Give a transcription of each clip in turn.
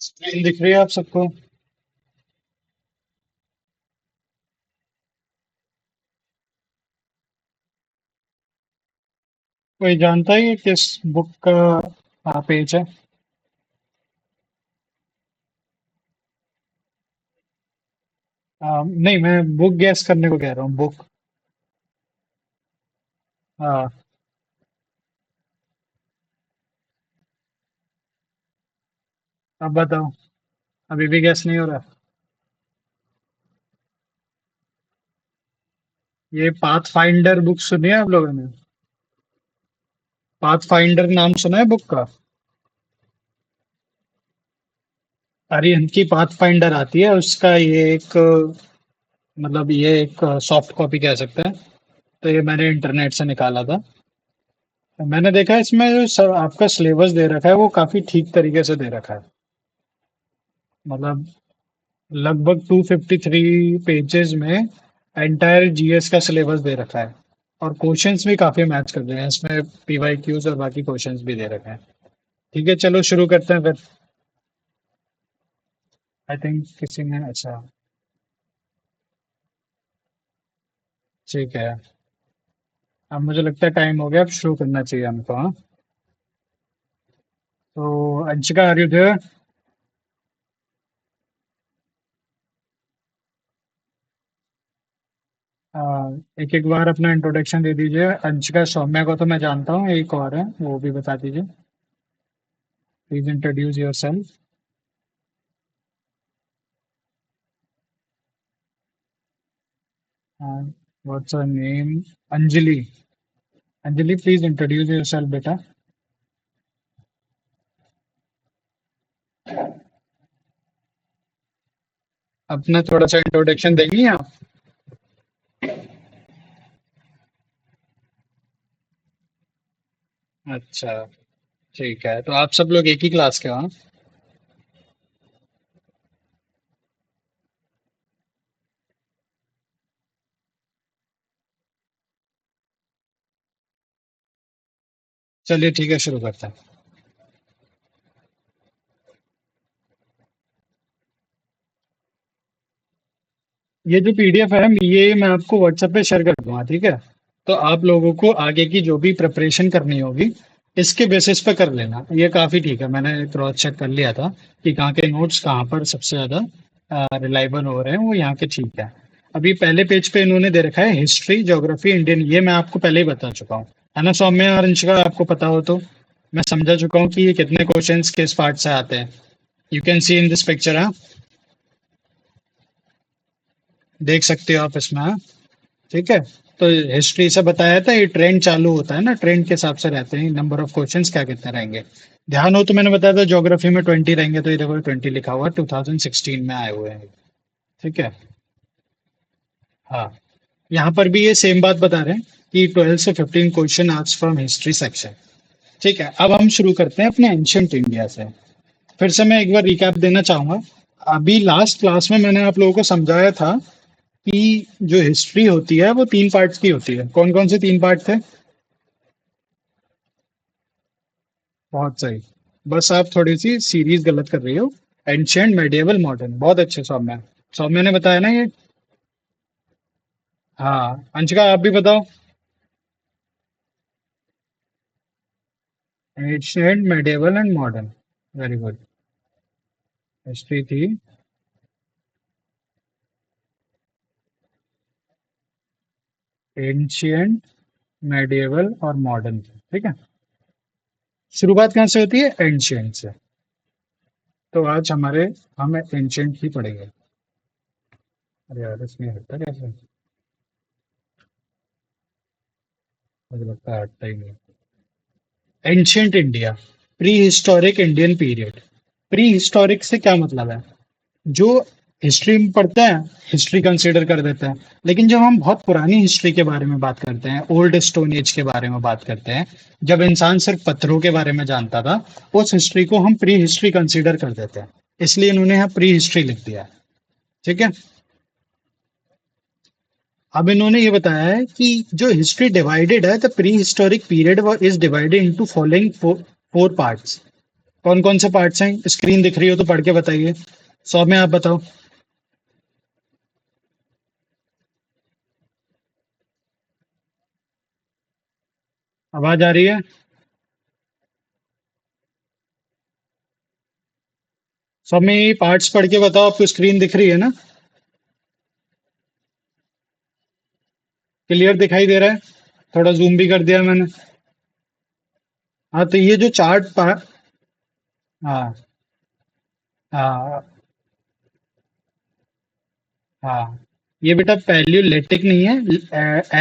Screen दिख रही है आप सबको? कोई जानता है ये किस बुक का पेज है? नहीं, मैं बुक गैस करने को कह रहा हूँ, बुक। हाँ। अब बताओ। अभी भी गैस नहीं हो रहा? ये पाथ फाइंडर बुक सुनी है आप लोगों ने? पाथ फाइंडर नाम सुना है बुक का? अरिहंत की पाथ फाइंडर आती है, उसका ये एक मतलब ये एक सॉफ्ट कॉपी कह सकते हैं। तो ये मैंने इंटरनेट से निकाला था। तो मैंने देखा है इसमें जो आपका सिलेबस दे रखा है वो काफी ठीक तरीके से दे रखा है। मतलब लगभग 253 पेजेस में एंटायर जीएस का सिलेबस दे रखा है। और क्वेश्चंस भी काफी मैच कर रहे हैं इसमें, पीवाई क्यूज और बाकी क्वेश्चंस भी दे रखे हैं। ठीक है, चलो शुरू करते हैं फिर। आई थिंक किसी ने, अच्छा। ठीक है। अब मुझे लगता है टाइम हो गया, अब शुरू करना चाहिए हमको, हाँ। तो अंशिका, आर यू देयर? एक एक बार अपना इंट्रोडक्शन दे दीजिए। अंशिका, सौम्या को तो मैं जानता हूँ, एक और है वो भी बता दीजिए। Please introduce your self. What's your name? Anjali. Anjali, please introduce your self बेटा। अपना थोड़ा सा इंट्रोडक्शन देंगी आप? अच्छा। ठीक है, तो आप सब लोग एक ही क्लास के हो, हाँ? चलिए ठीक है, शुरू करते हैं। ये जो पीडीएफ है ये मैं आपको व्हाट्सएप पे शेयर कर दूंगा, ठीक है? तो आप लोगों को आगे की जो भी प्रिपरेशन करनी होगी इसके बेसिस पे कर लेना। ये काफी ठीक है, मैंने क्रॉस चेक कर लिया था कि कहाँ के नोट्स कहाँ पर सबसे ज्यादा रिलायबल हो रहे हैं, वो यहाँ के ठीक है। अभी पहले पेज पे इन्होंने दे रखा है हिस्ट्री, ज्योग्राफी, इंडियन। ये मैं आपको पहले ही बता चुका हूँ, है ना सौम्या और अंशिका? आपको पता हो तो। मैं समझा चुका हूँ कि ये कितने क्वेश्चंस किस पार्ट से आते हैं। You can see in this picture, हाँ। देख सकते हो आप इसमें, हाँ। ठीक है। तो हिस्ट्री से बताया था, ये ट्रेंड चालू होता है ना, ट्रेंड के हिसाब से रहते हैं नंबर ऑफ क्वेश्चंस क्या कितने रहेंगे। ध्यान हो तो मैंने बताया था ज्योग्राफी में 20 रहेंगे, तो ये देखो 20 लिखा हुआ है, 2016 में आए हुए हैं। ठीक है। हाँ। यहाँ पर भी ये सेम बात बता रहे हैं कि 12 से 15 question asked from history section. ठीक है, अब हम शुरू करते हैं अपने एंशियंट इंडिया से। फिर से मैं एक बार रिकैप देना चाहूंगा। अभी लास्ट क्लास में मैंने आप लोगों को समझाया था कि जो हिस्ट्री होती है वो 3 पार्ट्स की होती है। कौन कौन से 3 पार्ट थे? बहुत सही। बस आप थोड़ी सी सीरीज गलत कर रही हो। Ancient, medieval, modern. बहुत अच्छे सौम्या। सौम्या ने बताया ना ये? हाँ, अंशिका आप भी बताओ। Ancient, medieval and modern. Very good. History थी। एंशियंट, मेडिएवल और मॉडर्न थी, ठीक है। शुरुआत कहाँ से होती है? एंशियंट से। तो आज हम एंशियंट ही पढ़ेंगे। अरे यार, इसमें हटता कैसे? मुझे लगता है हटता ही नहीं। Ancient India, pre historic Indian period. Pre historic से क्या मतलब है? जो हिस्ट्री में पढ़ते हैं, हिस्ट्री कंसीडर कर देते हैं। लेकिन जब हम बहुत पुरानी हिस्ट्री के बारे में बात करते हैं, ओल्ड स्टोन एज के बारे में बात करते हैं, जब इंसान सिर्फ पत्थरों के बारे में जानता था, उस हिस्ट्री को हम प्री हिस्ट्री कंसीडर कर देते हैं। इसलिए इन्होंने यहाँ प्री हिस्ट्री लिख दिया है। ठीक है। अब इन्होंने ये बताया है कि जो हिस्ट्री डिवाइडेड है, the pre historic period is divided into following four parts. कौन कौन से पार्ट्स हैं? स्क्रीन दिख रही हो तो पढ़ के बताइए। 100 में आप बताओ। आवाज आ रही है? 100 में ये पार्ट्स पढ़ के बताओ, आपको स्क्रीन दिख रही है ना? क्लियर दिखाई दे रहा है? थोड़ा जूम भी कर दिया मैंने। हाँ, तो ये जो चार्ट पा हाँ, हाँ, हाँ। ये बेटा पैलियोलिथिक नहीं है,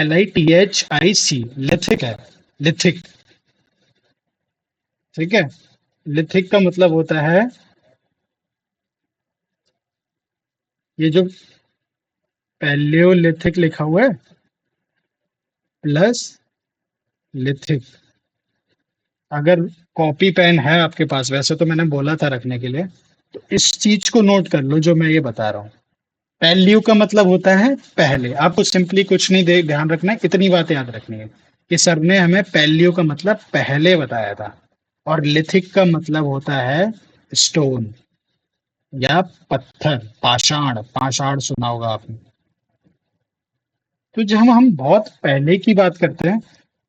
LITHIC, लिथिक है। लिथिक। ठीक है। लिथिक का मतलब होता है, ये जो पैलियोलिथिक लिखा हुआ है प्लस लिथिक। अगर कॉपी पेन है आपके पास, वैसे तो मैंने बोला था रखने के लिए, तो इस चीज को नोट कर लो जो मैं ये बता रहा हूँ। पैल्यू का मतलब होता है पहले। आपको सिंपली कुछ नहीं दे ध्यान रखना है, इतनी बात याद रखनी है कि सर ने हमें पैल्यू का मतलब पहले बताया था। और लिथिक का मतलब होता है स्टोन या पत्थर, पाषाण। पाषाण सुना होगा आपने। तो जब हम बहुत पहले की बात करते हैं,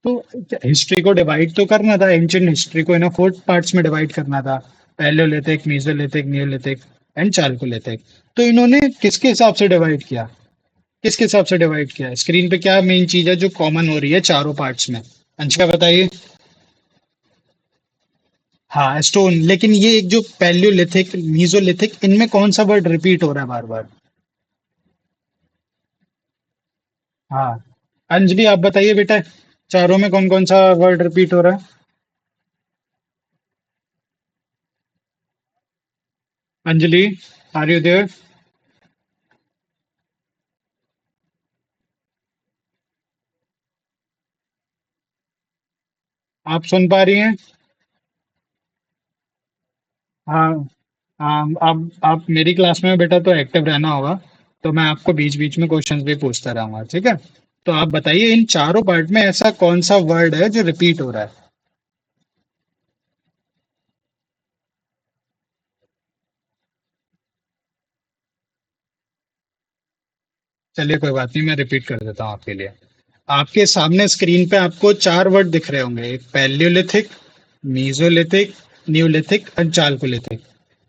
तो हिस्ट्री को डिवाइड तो करना था, एंशियंट हिस्ट्री को 4 पार्ट्स में डिवाइड करना था। Palaeolithic, Mesolithic, Neolithic and Chalcolithic. तो इन्होंने किसके हिसाब से डिवाइड किया? किसके हिसाब से डिवाइड किया? स्क्रीन पे क्या मेन चीज है जो कॉमन हो रही है चारों पार्ट्स में? अंशिका बताइए। हाँ, स्टोन। लेकिन ये एक जो पैलियोलिथिक, मीजोलिथिक, इनमें कौन सा वर्ड रिपीट हो रहा है बार बार? हाँ। अंजलि आप बताइए बेटा, चारों में कौन कौन सा वर्ड रिपीट हो रहा है? Anjali, are you there? आप सुन पा रही हैं? हाँ। हाँ, आप मेरी क्लास में बेटा तो एक्टिव रहना होगा। तो मैं आपको बीच बीच में क्वेश्चंस भी पूछता रहूंगा, ठीक है? तो आप बताइए, इन चारों पार्ट में ऐसा कौन सा वर्ड है जो रिपीट हो रहा है? चलिए कोई बात नहीं, मैं रिपीट कर देता हूँ आपके लिए। आपके सामने स्क्रीन पे आपको 4 वर्ड दिख रहे होंगे। एक पैलियोलिथिक, मीजोलिथिक, न्यूलिथिक और चालकोलिथिक।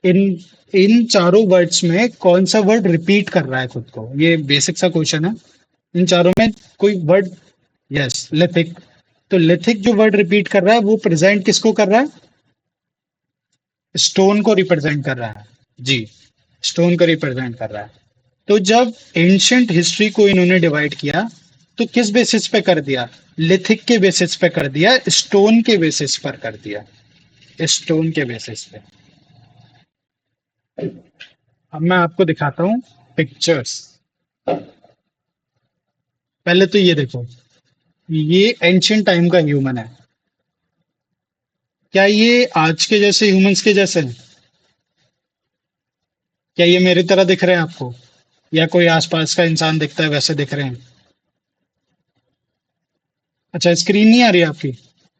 इन इन चारों वर्ड्स में कौन सा वर्ड रिपीट कर रहा है खुद को? ये बेसिक सा क्वेश्चन है। इन चारों में कोई वर्ड। Yes, lithic. तो लिथिक जो वर्ड रिपीट कर रहा है वो प्रेजेंट किसको कर रहा है? स्टोन को रिप्रेजेंट कर रहा है। जी, स्टोन को रिप्रेजेंट कर रहा है। तो जब एंशियंट हिस्ट्री को इन्होंने डिवाइड किया, तो किस बेसिस पे कर दिया? लिथिक के बेसिस पे कर दिया, स्टोन के बेसिस पर कर दिया। स्टोन के बेसिस पे। अब मैं आपको दिखाता हूँ पिक्चर्स। पहले तो ये देखो, ये एंशियंट टाइम का ह्यूमन है। क्या ये आज के जैसे ह्यूमंस के जैसे हैं? क्या ये मेरी तरह दिख रहे हैं आपको, या कोई आसपास का इंसान दिखता है वैसे दिख रहे हैं? अच्छा, स्क्रीन नहीं आ रही है आपकी?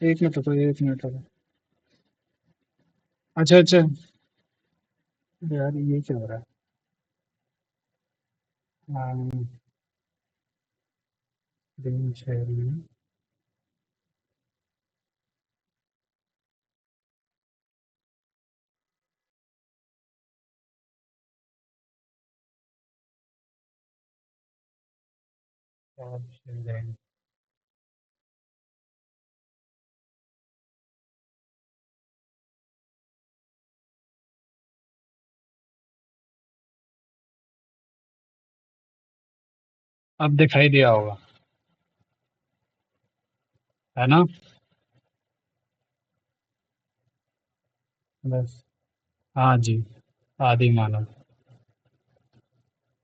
एक मिनट रुको, एक मिनट रुको। अच्छा, अच्छा। अरे यार, ये क्या हो रहा है? हाँ, स्क्रीन शेयरिंग। और शेयरिंग। अब दिखाई दिया होगा, है ना? बस। हाँ जी। आदि मानव।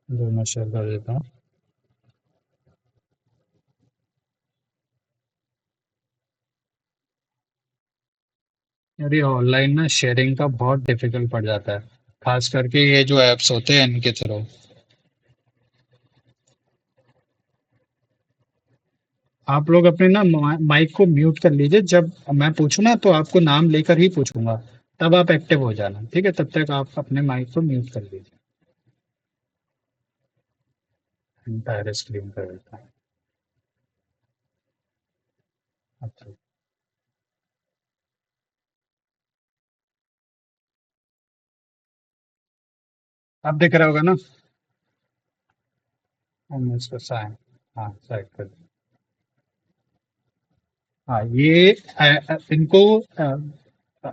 दोनों शेयर कर देता हूँ। अरे ऑनलाइन ना शेयरिंग का बहुत डिफिकल्ट पड़ जाता है, खास करके ये जो एप्स होते हैं इनके थ्रू। आप लोग अपने ना माइक को म्यूट कर लीजिए। जब मैं पूछूं ना तो आपको नाम लेकर ही पूछूंगा। तब आप एक्टिव हो जाना, ठीक है? तब तक आप अपने माइक को म्यूट कर लीजिए। एंटायर स्क्रीन कर देता हूँ। अच्छा, अब दिख रहा होगा ना? हम इसको साइन, हाँ साइड कर दिया। हाँ, ये इनको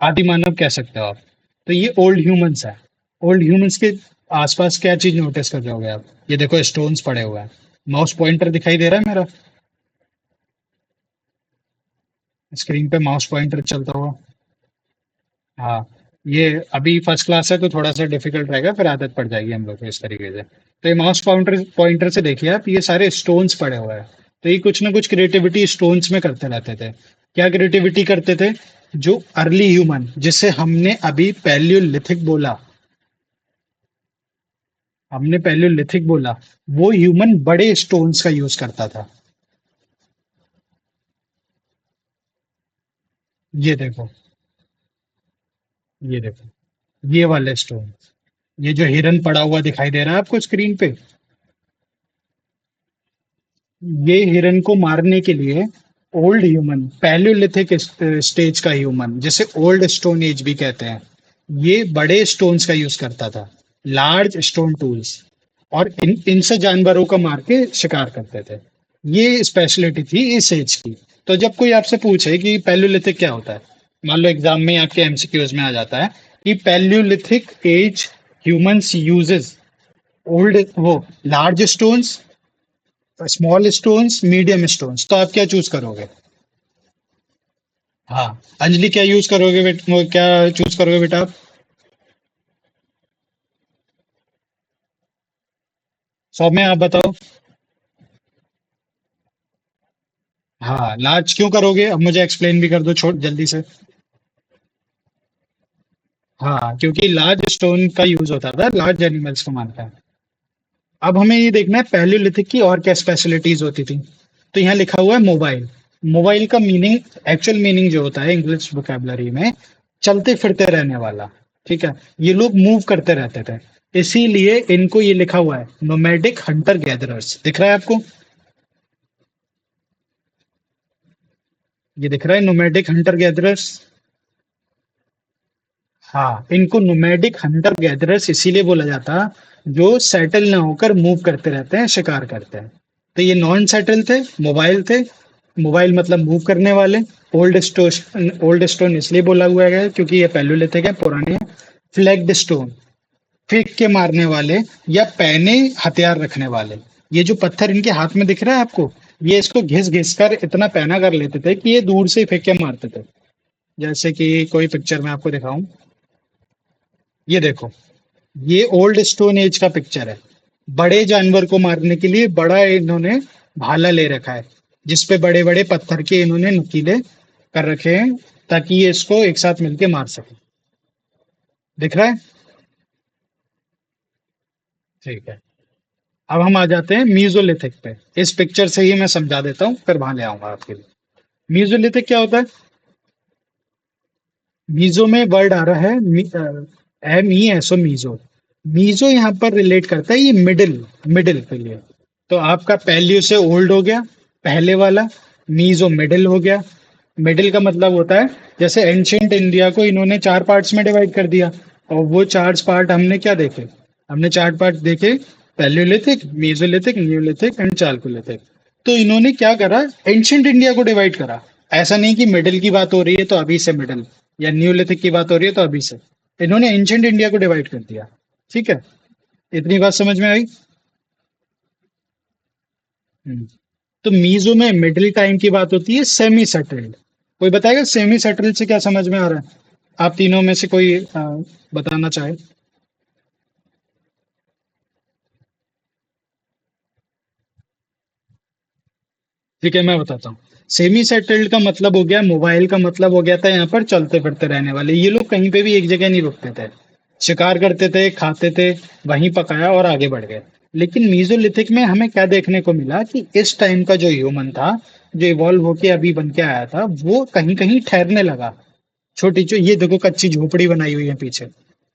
आदि मानव कह सकते हो आप। तो ये ओल्ड ह्यूमंस है। ओल्ड ह्यूमंस के आसपास क्या चीज नोटिस कर रहे होगे आप? ये देखो स्टोन्स पड़े हुए हैं। माउस पॉइंटर दिखाई दे रहा है मेरा? स्क्रीन पे माउस पॉइंटर चलता हुआ। हाँ, ये अभी फर्स्ट क्लास है तो थोड़ा सा डिफिकल्ट रहेगा, फिर आदत पड़ जाएगी हम लोग को इस तरीके से। तो ये माउस पॉइंटर पॉइंटर से देखिए आप, ये सारे स्टोन्स पड़े हुए हैं। तो ये कुछ ना कुछ क्रिएटिविटी स्टोन्स में करते रहते थे। क्या क्रिएटिविटी करते थे? जो अर्ली ह्यूमन, जिसे हमने अभी पैलियोलिथिक बोला, हमने पैलियोलिथिक बोला, वो ह्यूमन बड़े स्टोन्स का यूज करता था। ये देखो, ये देखो, ये वाले स्टोन, ये जो हिरन पड़ा हुआ दिखाई दे रहा है आपको स्क्रीन पे, ये हिरन को मारने के लिए ओल्ड ह्यूमन, पैलियोलिथिक स्टेज का ह्यूमन, जिसे ओल्ड स्टोन एज भी कहते हैं, ये बड़े स्टोन्स का यूज करता था, लार्ज स्टोन टूल्स। और इनसे जानवरों को मार के शिकार करते थे। ये स्पेशलिटी थी इस एज की। तो जब कोई आपसे पूछे कि पैलियोलिथिक क्या होता है, मान लो एग्जाम में आपके एमसीक्यूज में आ जाता है कि palaeolithic age humans uses old वो large stones, small stones, medium stones, तो आप क्या चूज करोगे? हाँ, अंजलि क्या यूज करोगे बेटा, क्या चूज करोगे बेटा आप? सौम्य आप बताओ। हाँ, लार्ज क्यों करोगे? अब मुझे एक्सप्लेन भी कर दो छोट जल्दी से। हाँ, क्योंकि लार्ज स्टोन का यूज होता था लार्ज एनिमल्स को मारता है। अब हमें ये देखना है पैलियोलिथिक की और क्या स्पेशलिटीज होती थी। तो यहाँ लिखा हुआ है मोबाइल। मोबाइल का मीनिंग, एक्चुअल मीनिंग जो होता है इंग्लिश वोकेबलरी में, चलते फिरते रहने वाला। ठीक है, ये लोग मूव करते रहते थे, इसीलिए इनको ये लिखा हुआ है नोमैडिक हंटर गैदरर्स। दिख रहा है आपको? ये दिख रहा है नोमैडिक हंटर गैदरर्स। हाँ, इनको नोमैडिक हंटर गैदरर्स इसीलिए बोला जाता, जो सेटल ना होकर मूव करते रहते हैं, शिकार करते हैं। तो ये नॉन सेटल थे, मोबाइल थे। मोबाइल मतलब मूव करने वाले। ओल्ड स्टोन, ओल्ड स्टोन इसलिए बोला हुआ है क्योंकि ये पैलियोलिथिक है, पुराने हैं। फ्लैग्ड स्टोन, फेंक के मारने वाले या पैने हथियार रखने वाले। ये जो पत्थर इनके हाथ में दिख रहा है आपको, ये इसको घिस घिस कर इतना पैना कर लेते थे कि ये दूर से फेंक के मारते थे। जैसे कि कोई पिक्चर में आपको दिखाऊं, ये देखो, ये ओल्ड स्टोन एज का पिक्चर है। बड़े जानवर को मारने के लिए बड़ा इन्होंने भाला ले रखा है, जिसपे बड़े बड़े पत्थर के इन्होंने नुकीले कर रखे हैं, ताकि ये इसको एक साथ मिलके मार सके। दिख रहा है? ठीक है। अब हम आ जाते हैं मीजोलिथिक पे। इस पिक्चर से ही मैं समझा देता हूँ, फिर वहां ले आऊंगा आपके लिए। मीजोलिथिक क्या होता है? मीजो में वर्ड आ रहा है M E S O, meso. Meso यहाँ पर रिलेट करता है, ये मिडिल, मिडिल के लिए। तो आपका पैलियो से ओल्ड हो गया, पहले वाला। मीजो मिडिल हो गया। मिडिल का मतलब होता है, जैसे एंशियंट इंडिया को इन्होंने चार पार्ट्स में डिवाइड कर दिया, और वो चार पार्ट हमने क्या देखे? हमने चार पार्ट देखे, Palaeolithic, mesolithic, Neolithic and Chalcolithic. तो इन्होंने क्या करा, एंशियंट इंडिया को डिवाइड करा। ऐसा नहीं कि मिडिल की बात हो रही है तो अभी से मिडिल, या न्यूलिथिक की बात हो रही है तो अभी से। इन्होंने एंशियंट इंडिया को डिवाइड कर दिया। ठीक है, इतनी बात समझ में आई? हम्म। तो मीजो में मिडिल टाइम की बात होती है, सेमी सेटल्ड। कोई बताएगा सेमी सेटल्ड से क्या समझ में आ रहा है? आप तीनों में से कोई बताना चाहे? ठीक है, मैं बताता हूँ। सेमी सेटल्ड का मतलब हो गया, मोबाइल का मतलब हो गया था यहाँ पर चलते फिरते रहने वाले। ये लोग कहीं पे भी एक जगह नहीं रुकते थे, शिकार करते थे, खाते थे, वहीं पकाया और आगे बढ़ गए। लेकिन मीजोलिथिक में हमें क्या देखने को मिला कि इस टाइम का जो ह्यूमन था, जो इवॉल्व होके अभी बन के आया था, वो कहीं कहीं ठहरने लगा। ये देखो कच्ची झोपड़ी बनाई हुई है पीछे।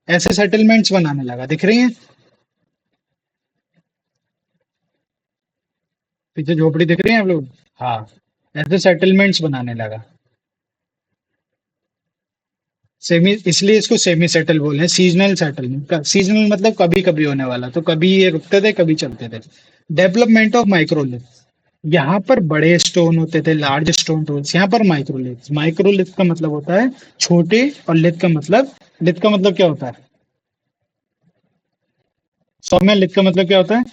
ऐसे सेटलमेंट्स बनाने लगा, दिख रही हैं? पीछे झोपड़ी दिख रही है आप लोग? हाँ, ऐसे सेटलमेंट्स बनाने लगा। सेमी, इसलिए इसको सेमी सेटल बोले हैं, सीजनल सेटलमेंट का। सीजनल मतलब कभी कभी होने वाला, तो कभी ये रुकते थे कभी चलते थे। डेवलपमेंट ऑफ माइक्रोलिथ, यहाँ पर बड़े स्टोन होते थे, लार्ज स्टोन टूल्स, यहाँ पर माइक्रोलिथ। माइक्रोलिथ का मतलब होता है छोटे, और लिथ का मतलब क्या होता है? सौम्य, लिथ का मतलब क्या होता है?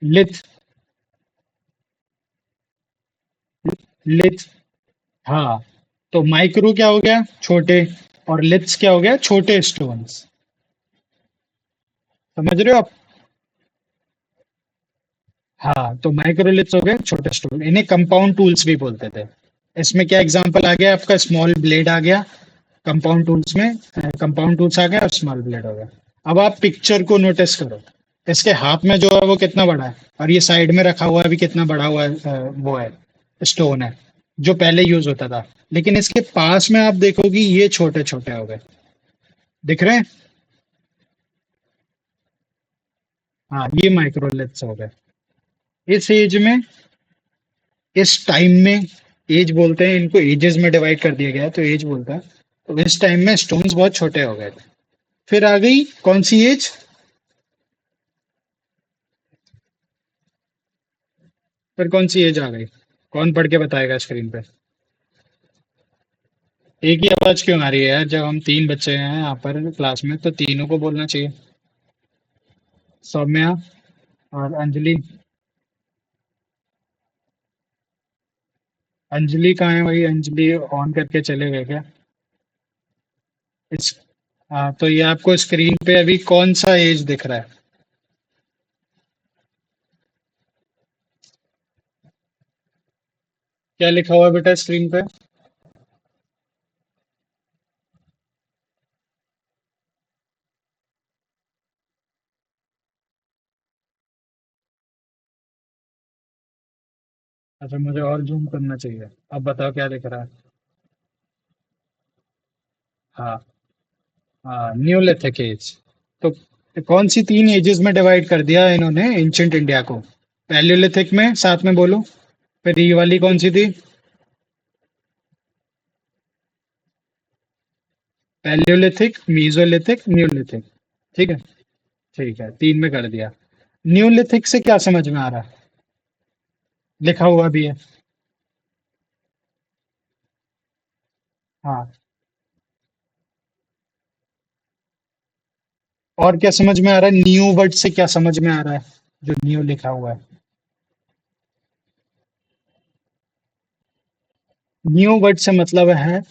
लिथ, लिथ, हाँ। तो माइक्रो क्या हो गया? छोटे। और लिथ्स क्या हो गया? छोटे स्टोन्स। समझ रहे हो आप? हाँ, तो माइक्रोलिथ्स हो गए छोटे स्टोन, इन्हें कंपाउंड टूल्स भी बोलते थे। इसमें क्या एग्जांपल आ गया आपका? स्मॉल ब्लेड आ गया कंपाउंड टूल्स में। कंपाउंड टूल्स आ गया और स्मॉल ब्लेड हो गया। अब आप पिक्चर को नोटिस करो। इसके हाथ में जो है वो कितना बड़ा है, और ये साइड में रखा हुआ है भी कितना बड़ा हुआ है, वो है, स्टोन है, जो पहले यूज होता था। लेकिन इसके पास में आप देखोगे ये छोटे छोटे हो गए। दिख रहे हैं? हाँ, ये माइक्रोलिथ्स हो गए। इस एज में, इस टाइम में, एज बोलते हैं इनको, एजेस में डिवाइड कर दिया गया है तो एज बोलता है। तो इस टाइम में स्टोन्स बहुत छोटे हो गए थे। फिर आ गई कौन सी एज? फिर कौन सी एज आ गई? कौन पढ़ के बताएगा स्क्रीन पे? एक ही आवाज क्यों आ रही है यार? जब हम तीन बच्चे हैं यहाँ पर क्लास में तो तीनों को बोलना चाहिए। सौम्या और अंजलि। अंजलि कहाँ है? वही अंजलि ऑन करके चले गए क्या? इस, हाँ, तो ये आपको स्क्रीन पे अभी कौन सा एज दिख रहा है? क्या लिखा हुआ है बेटा स्क्रीन पे? अच्छा, मुझे और जूम करना चाहिए। अब बताओ क्या दिख रहा है? हाँ, हाँ, न्यूलिथिक एज। तो कौन सी तीन एजेस में डिवाइड कर दिया इन्होंने एंशियंट इंडिया को? पैलियोलिथिक में, साथ में बोलो। फिर ये वाली कौन सी थी? Palaeolithic, mesolithic, Neolithic. ठीक है, ठीक है, तीन में कर दिया। न्यूलिथिक से क्या समझ में आ रहा है? लिखा हुआ भी है। हाँ, और क्या समझ में आ रहा है? न्यू वर्ड से क्या समझ में आ रहा है, जो न्यू लिखा हुआ है? न्यू वर्ड से मतलब है,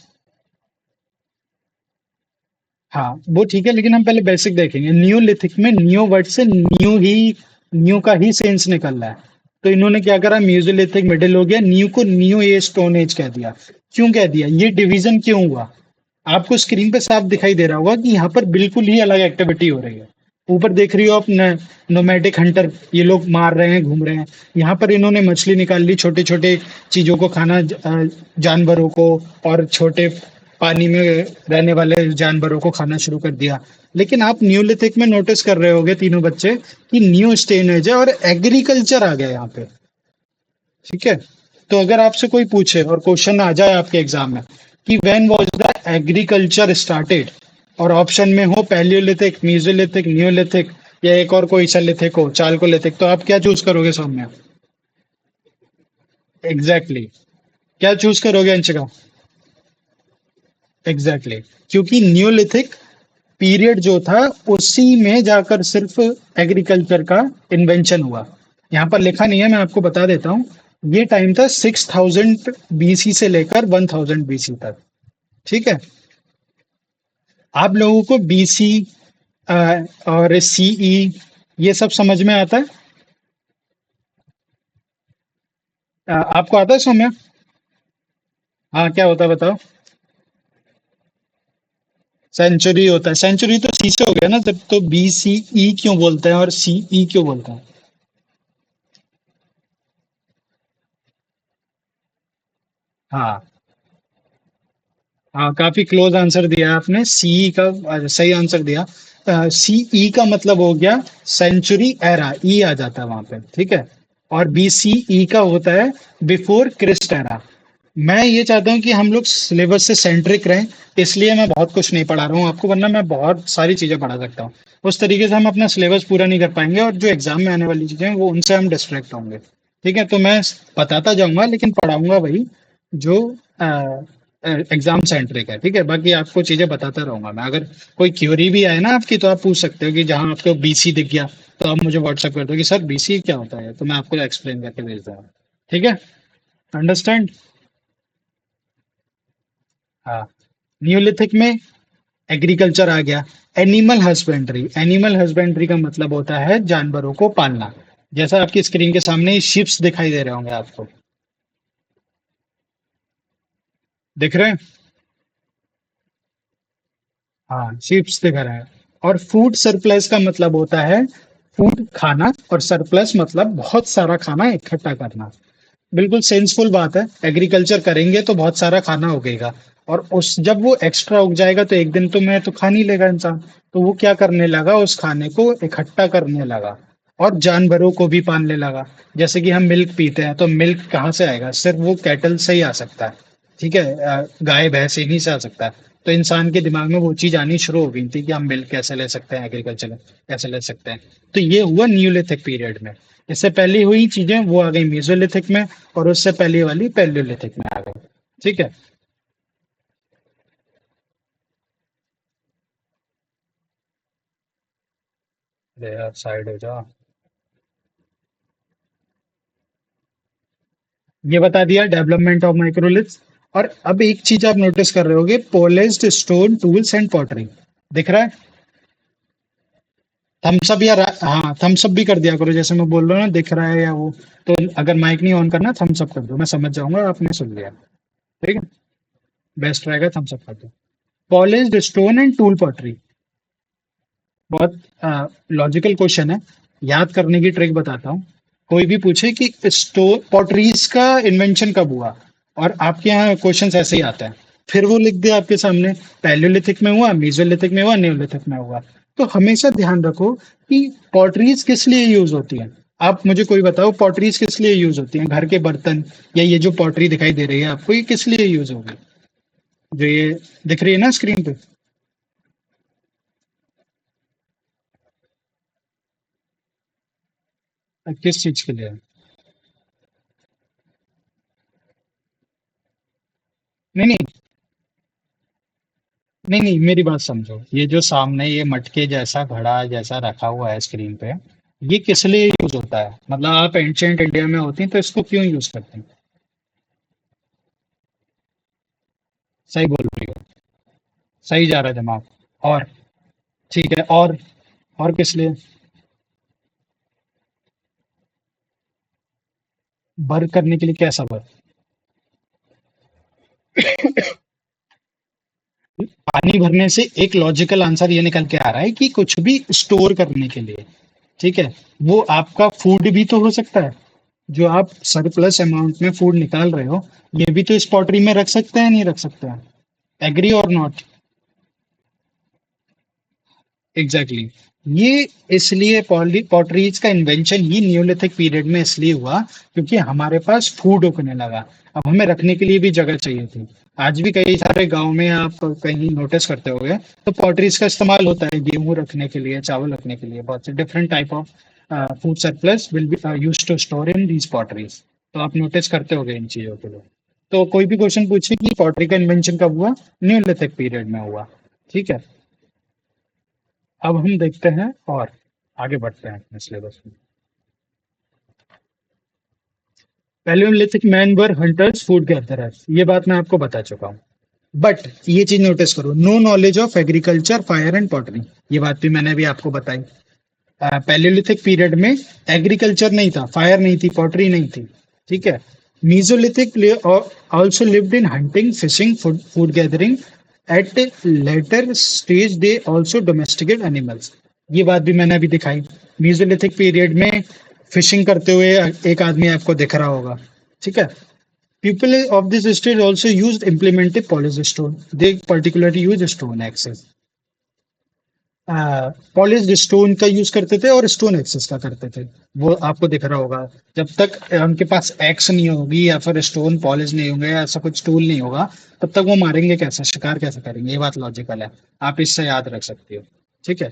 हाँ वो ठीक है, लेकिन हम पहले बेसिक देखेंगे। न्यूलिथिक में न्यू वर्ड से न्यू का ही सेंस निकल रहा है। तो इन्होंने क्या करा, म्यूजिलिथिक मिडिल हो गया, न्यू को न्यू एज स्टोन एज कह दिया। क्यों कह दिया? ये डिवीजन क्यों हुआ? आपको स्क्रीन पे साफ दिखाई दे रहा होगा कि यहाँ पर बिल्कुल ही अलग एक्टिविटी हो रही है। ऊपर देख रही हो आप, नोमैटिक हंटर, ये लोग मार रहे हैं, घूम रहे हैं। यहाँ पर इन्होंने मछली निकाल ली, छोटे छोटे चीजों को खाना, जानवरों को, और छोटे पानी में रहने वाले जानवरों को खाना शुरू कर दिया। लेकिन आप न्यूलिथिक में नोटिस कर रहे होगे तीनों बच्चे कि न्यू स्टेन एज है और एग्रीकल्चर आ गया यहाँ पे। ठीक है? तो अगर आपसे कोई पूछे और क्वेश्चन आ जाए आपके एग्जाम में कि when was the agriculture started, और ऑप्शन में हो पैलियोलिथिक, मीसोलिथिक, न्यूलिथिक, या एक और कोई सा लिथिक हो, चालकोलिथिक, तो आप क्या चूज करोगे सौम्य? Exactly exactly. क्या चूज करोगे अंशिका? Exactly exactly. क्योंकि न्यूलिथिक पीरियड जो था, उसी में जाकर सिर्फ एग्रीकल्चर का इन्वेंशन हुआ। यहाँ पर लिखा नहीं है, मैं आपको बता देता हूँ। ये टाइम था 6000 BC से लेकर 1000 BC तक। ठीक है? आप लोगों को BC और CE ये सब समझ में आता है? आपको आता है सौम्या? हाँ, क्या होता है बताओ? सेंचुरी होता है। सेंचुरी तो सी से हो गया ना, तब तो BCE क्यों बोलते हैं और CE क्यों बोलते हैं? हाँ, हाँ, काफी क्लोज आंसर दिया आपने, सीई का सही आंसर दिया। सीई का मतलब हो गया सेंचुरी एरा, ई आ जाता है वहां पे, ठीक है। और बीसीई का होता है बिफोर क्रिस्ट एरा। मैं ये चाहता हूँ कि हम लोग सिलेबस से सेंट्रिक रहें, इसलिए मैं बहुत कुछ नहीं पढ़ा रहा हूँ आपको, वरना मैं बहुत सारी चीजें पढ़ा सकता हूँ। उस तरीके से हम अपना सिलेबस पूरा नहीं कर पाएंगे, और जो एग्जाम में आने वाली चीजें हैं वो उनसे हम डिस्ट्रैक्ट होंगे। ठीक है, तो मैं बताता जाऊंगा लेकिन पढ़ाऊंगा वही जो एग्जाम सेंट्रिक है। ठीक है, बाकी आपको चीजें बताता रहूंगा मैं। अगर कोई क्यूरी भी आए ना आपकी, तो आप पूछ सकते हो कि जहां आपको बीसी दिख गया, तो आप मुझे व्हाट्सएप कर दो कि सर बीसी क्या होता है, तो मैं आपको एक्सप्लेन करके भेज दूंगा। ठीक है, अंडरस्टैंड। हाँ, न्यूलिथिक में एग्रीकल्चर आ गया। एनिमल हस्बेंड्री, एनिमल हस्बेंड्री का मतलब होता है जानवरों को पालना। जैसा आपकी स्क्रीन के सामने शिप्स दिखाई दे रहे होंगे आपको, दिख रहे हैं। हाँ, शिप्स दिख रहे हैं। और फूड सरप्लस का मतलब होता है फूड खाना, और सरप्लस मतलब बहुत सारा खाना इकट्ठा करना। बिल्कुल सेंसफुल बात है, एग्रीकल्चर करेंगे तो बहुत सारा खाना उगेगा, और उस जब वो एक्स्ट्रा उग जाएगा तो एक दिन तो मैं तो खा नहीं लेगा इंसान, तो वो क्या करने लगा, उस खाने को इकट्ठा करने लगा और जानवरों को भी पालने लगा। जैसे कि हम मिल्क पीते हैं, तो मिल्क कहाँ से आएगा, सिर्फ वो कैटल से ही आ सकता है। ठीक है, गाय भैंस इन्हीं से आ सकता है। तो इंसान के दिमाग में वो चीज आनी शुरू हो गई थी कि हम मिल्क कैसे ले सकते हैं, एग्रीकल्चर कैसे ले सकते हैं। तो ये हुआ न्यूलिथिक पीरियड में। इससे पहले हुई चीजें वो आ गई मेसोलिथिक में, और उससे पहले वाली पैलियोलिथिक में आ गई। ठीक है। अरे यार साइड हो जा। ये बता दिया डेवलपमेंट ऑफ माइक्रोलिथ्स। और अब एक चीज आप नोटिस कर रहे होगे, पोलिश्ड स्टोन टूल्स एंड पॉटरी, दिख रहा है। थम्स अप या हाँ, थम्स अप भी कर दिया करो, जैसे मैं बोल रहा हूँ ना, दिख रहा है या वो। तो अगर माइक नहीं ऑन करना, थम्स अप कर दो, मैं समझ जाऊंगा आपने सुन लिया। ठीक है, बेस्ट रहेगा, थम्स अप कर दो। Polished stone and tool pottery, बहुत लॉजिकल क्वेश्चन है। याद करने की ट्रिक बताता हूँ। कोई भी पूछे कि स्टोन पॉटरीज का इन्वेंशन कब हुआ, और आपके यहाँ क्वेश्चन ऐसे ही आता है, फिर वो लिख दिया आपके सामने, पैलियोलिथिक में हुआ, मेसोलिथिक में हुआ, नियोलिथिक में हुआ। तो हमेशा ध्यान रखो कि पॉटरीज किस लिए यूज होती है। आप मुझे कोई बताओ, पॉटरीज किस लिए यूज होती हैं, घर के बर्तन, या ये जो पॉटरी दिखाई दे रही है आपको, ये किस लिए यूज होगी, जो ये दिख रही है ना स्क्रीन पे। किस चीज के लिए? नहीं नहीं, नहीं नहीं, मेरी बात समझो, ये जो सामने ये मटके जैसा घड़ा जैसा रखा हुआ है स्क्रीन पे, ये किस लिए यूज होता है, मतलब आप एंशियंट इंडिया में होती हैं तो इसको क्यों यूज करते हैं? सही बोल रही हो, सही जा रहा है दिमाग। और ठीक है, और किस लिए? बर्न करने के लिए, कैसा बर्न? पानी भरने से एक लॉजिकल आंसर ये निकल के आ रहा है कि कुछ भी स्टोर करने के लिए। ठीक है, वो आपका फूड भी तो हो सकता है। जो आप सरप्लस अमाउंट में फूड निकाल रहे हो, ये भी तो इस पॉटरी में रख सकते हैं, नहीं रख सकते हैं? एग्री और नॉट? Exactly exactly. ये इसलिए पॉटरीज का इन्वेंशन ही न्यूलिथिक पीरियड में इसलिए हुआ क्योंकि हमारे पास फूड उगने लगा। अब हमें रखने के लिए भी जगह चाहिए थी। आज भी कई सारे गांव में आप कहीं नोटिस करते होंगे, तो पॉटरीज का इस्तेमाल होता है गेहूं रखने के लिए, चावल रखने के लिए, बहुत से different type of food surplus will be used to store in these potteries. तो आप नोटिस करते होंगे इन चीजों के लिए। तो कोई भी क्वेश्चन पूछे कि पॉटरी का इन्वेंशन कब हुआ, न्यूलिथिक पीरियड में हुआ। ठीक है, अब हम देखते हैं और आगे बढ़ते हैं अपने सिलेबस में। पैलियोलिथिक मैन वर हंटर्स फूड गैदरर्स, ये बात मैं आपको बता चुका हूँ। बट ये चीज नोटिस करो, no knowledge of agriculture, fire and pottery, ये बात भी मैंने भी आपको बताई। पैलियोलिथिक पीरियड में एग्रीकल्चर नहीं था, फायर नहीं थी, पॉटरी नहीं थी। ठीक है। Mesolithic also lived in hunting, fishing, food gathering. At later stage they also domesticate animals, ये बात भी मैंने अभी दिखाई। मीजोलिथिक पीरियड में फिशिंग करते हुए एक आदमी आपको दिख रहा होगा। ठीक है। People of this stage also used implemented polystone. They particularly use stone axes. Polished stone का यूज करते थे और स्टोन एक्सेस का करते थे। वो आपको दिख रहा होगा। जब तक उनके पास एक्स नहीं होगी या फिर स्टोन पॉलिश नहीं होंगे या ऐसा कुछ टूल नहीं होगा, तब तक वो मारेंगे कैसे, शिकार कैसे करेंगे? ये बात लॉजिकल है। आप इससे याद रख सकते हो। ठीक है।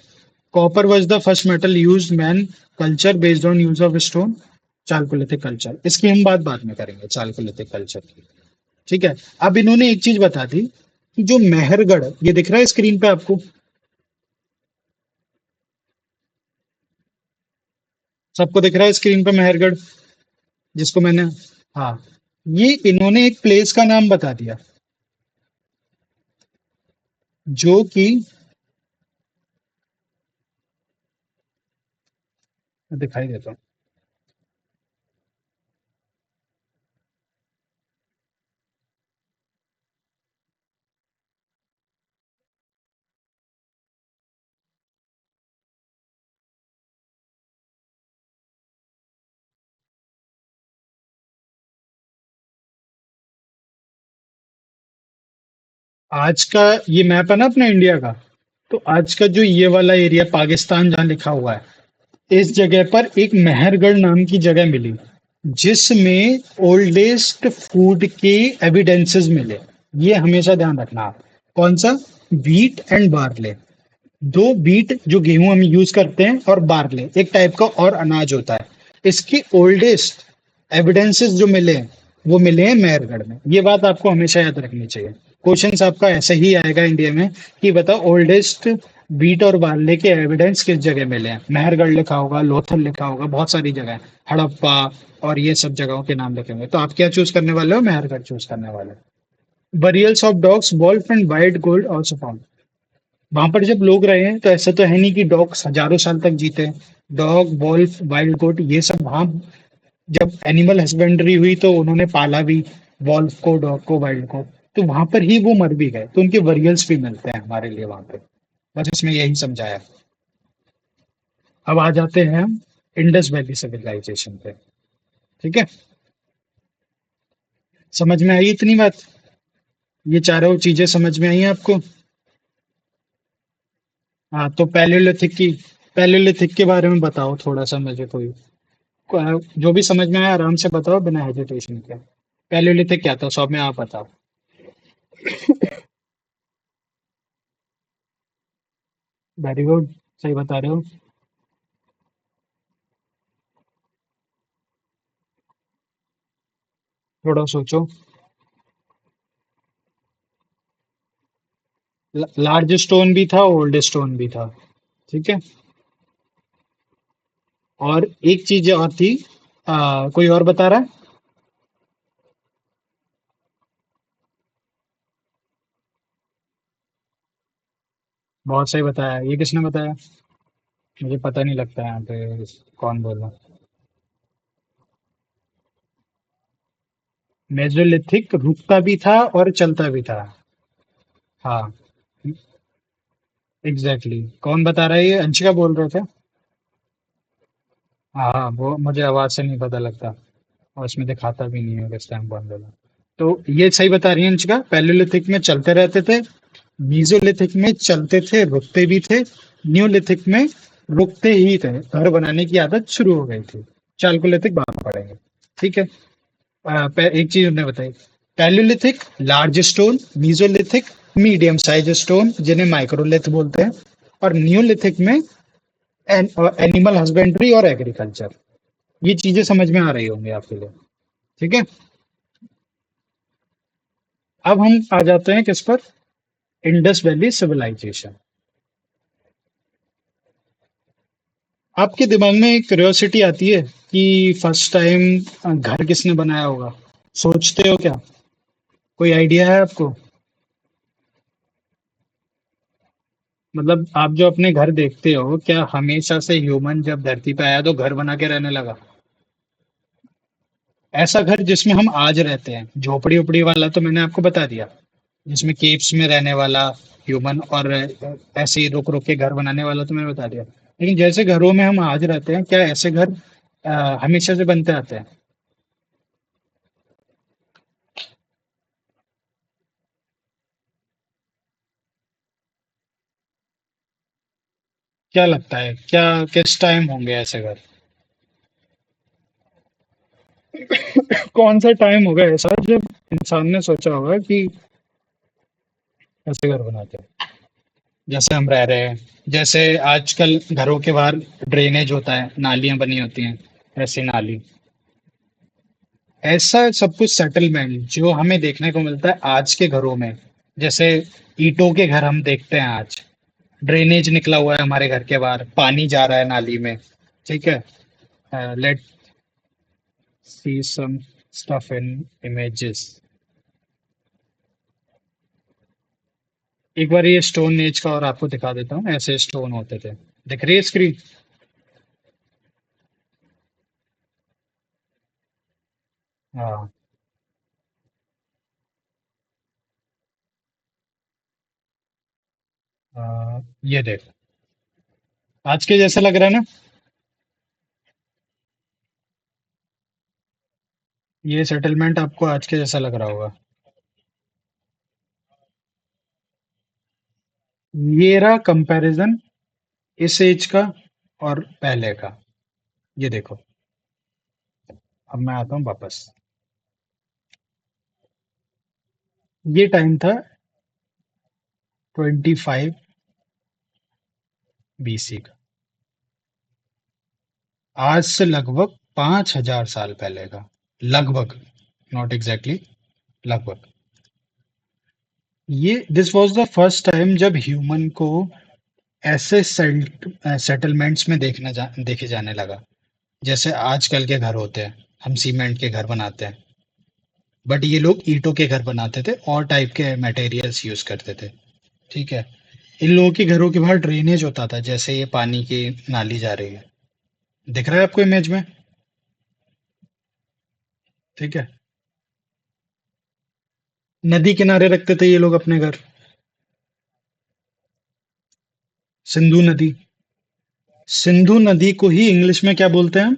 Copper was the first metal use man culture based on use of stone. Chalcolithic culture, इसकी हम बात बाद में करेंगे, चालकोलिथिक कल्चर की। ठीक है। अब इन्होंने एक चीज बता दी कि जो मेहरगढ़, ये दिख रहा है स्क्रीन पे आपको, सबको दिख रहा है स्क्रीन पे मेहरगढ़, जिसको मैंने, हाँ, ये इन्होंने एक प्लेस का नाम बता दिया जो कि, दिखाई देता हूँ। आज का ये मैप है ना अपना इंडिया का, तो आज का जो ये वाला एरिया पाकिस्तान जहाँ लिखा हुआ है, इस जगह पर एक मेहरगढ़ नाम की जगह मिली, जिसमें ओल्डेस्ट फूड के एविडेंसेस मिले। ये हमेशा ध्यान रखना आप। कौन सा? Wheat and barley. दो, बीट जो गेहूं हम यूज करते हैं, और बार्ले एक टाइप का और अनाज होता है। इसके ओल्डेस्ट एविडेंसेस जो मिले हैं, वो मिले हैं मेहरगढ़ में। ये बात आपको हमेशा याद रखनी चाहिए। क्वेश्चन आपका ऐसा ही आएगा इंडिया में कि बताओ ओल्डेस्ट बीट और बार्ले के एविडेंस किस जगह मिले हैं। मेहरगढ़ लिखा होगा, लोथल लिखा होगा, बहुत सारी जगह है, हड़प्पा, और ये सब जगहों के नाम लिखे होंगे। तो आप क्या चूज करने वाले हो? मेहरगढ़ चूज करने वाले हो। Burials of dogs wolf and white gold also found. वहां पर जब लोग रहे हैं तो ऐसा तो है नहीं कि डॉग्स हजारों साल तक जीते हैं। डॉग, वॉल्फ, वाइल्ड गोट, ये सब वहां जब एनिमल हस्बेंड्री हुई तो उन्होंने पाला भी, वॉल्फ को, डॉग को, वाइल्ड को। तो वहां पर ही वो मर भी गए, तो उनके वरियल्स भी मिलते हैं हमारे लिए वहां पे। बस इसमें यही समझाया। अब आ जाते हैं हम इंडस वैली सिविलाइजेशन पे। ठीक है। समझ में आई इतनी बात? ये चारों चीजें समझ में आई आपको? हाँ, तो पैलियोलिथिक के बारे में बताओ थोड़ा सा मुझे, कोई जो भी समझ में आया आराम से बताओ, बिना हेजिटेशन के। पैलियोलिथिक क्या था, सब में आप बताओ। वेरी गुड, सही बता रहे हो। थोड़ा सोचो। लार्ज स्टोन भी था, ओल्ड स्टोन भी था। ठीक है। और एक चीज और थी, कोई और बता रहा है? बहुत सही बताया। ये किसने बताया? मुझे पता नहीं लगता यहाँ पे कौन बोल रहा। मेसोलिथिक रुकता भी था और चलता भी था। हाँ, एग्जैक्टली exactly। कौन बता रहा है? ये अंशिका बोल रहे थे। हाँ हाँ, वो मुझे आवाज से नहीं पता लगता, और इसमें दिखाता भी नहीं है किस टाइम कौन बोला। तो ये सही बता रही है अंशिका, पैलियोलिथिक में चलते रहते थे, मीजोलिथिक में चलते थे, रुकते भी थे, न्यूलिथिक में रुकते ही थे, घर बनाने की आदत शुरू हो गई थी। चालकोलिथिक बाद में पढ़ेंगे। ठीक है। एक चीज उन्होंने बताई, Palaeolithic large stone, mesolithic medium size stone जिन्हें माइक्रोलिथ बोलते हैं, और न्यूलिथिक में एनिमल हस्बेंड्री और एग्रीकल्चर। ये चीजें समझ में आ रही होंगी आपके लिए। ठीक है। अब हम आ जाते हैं किस पर? Indus Valley civilisation. आपके दिमाग में एक क्यूरियोसिटी आती है कि फर्स्ट टाइम घर किसने बनाया होगा? सोचते हो क्या? कोई आइडिया है आपको? मतलब आप जो अपने घर देखते हो, क्या हमेशा से ह्यूमन जब धरती पे आया तो घर बना के रहने लगा? ऐसा घर जिसमें हम आज रहते हैं, झोपड़ी उपड़ी वाला तो मैंने आपको बता दिया, जिसमें केव्स में रहने वाला ह्यूमन, और ऐसे ही रुक रुक के घर बनाने वाला तो मैंने बता दिया। लेकिन जैसे घरों में हम आज रहते हैं, क्या ऐसे घर हमेशा से बनते आते हैं? क्या लगता है, क्या किस टाइम होंगे ऐसे घर? कौन सा टाइम होगा ऐसा जब इंसान ने सोचा होगा कि ऐसे घर बनाते हैं जैसे हम रह रहे हैं? जैसे आजकल घरों के बाहर ड्रेनेज होता है, नालियां बनी होती हैं, ऐसी नाली। ऐसा सब कुछ सेटलमेंट जो हमें देखने को मिलता है आज के घरों में। जैसे ईंटों के घर हम देखते हैं आज, ड्रेनेज निकला हुआ है हमारे घर के बाहर, पानी जा रहा है नाली में। ठीक है। Let see some stuff in images. एक बार ये स्टोन एज का और आपको दिखा देता हूँ, ऐसे स्टोन होते थे। दिख रही है स्क्रीन? हाँ। ये देख, आज के जैसा लग रहा है ना? ये सेटलमेंट आपको आज के जैसा लग रहा होगा। ये रहा कंपैरिजन इस एज का और पहले का। ये देखो। अब मैं आता हूँ वापस। ये टाइम था 25 बीसी का। आज से लगभग 5,000 साल पहले का। लगभग, नॉट एग्जैक्टली, लगभग। ये this was the first time जब ह्यूमन को ऐसे सेटलमेंट्स में देखे जाने लगा। जैसे आजकल के घर होते हैं, हम सीमेंट के घर बनाते हैं, बट ये लोग ईंटों के घर बनाते थे और टाइप के मटेरियल्स यूज करते थे। ठीक है। इन लोगों के घरों के बाहर ड्रेनेज होता था, जैसे ये पानी की नाली जा रही है, दिख रहा है आपको इमेज में? ठीक है। नदी किनारे रखते थे ये लोग अपने घर। सिंधु नदी। सिंधु नदी को ही इंग्लिश में क्या बोलते हैं हम?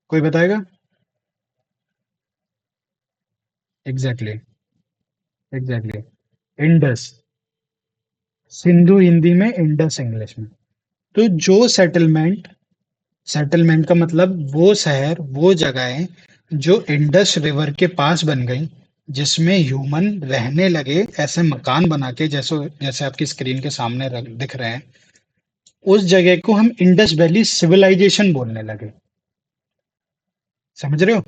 कोई बताएगा? Exactly, exactly. Indus. Sindhu Hindi में, इंडस इंग्लिश में। तो जो सेटलमेंट, सेटलमेंट का मतलब वो शहर, वो जगहें जो इंडस रिवर के पास बन गई, जिसमें ह्यूमन रहने लगे, ऐसे मकान बना के, जैसे जैसे आपकी स्क्रीन के सामने दिख रहे हैं। उस जगह को हम इंडस वैली सिविलाइजेशन बोलने लगे। समझ रहे हो?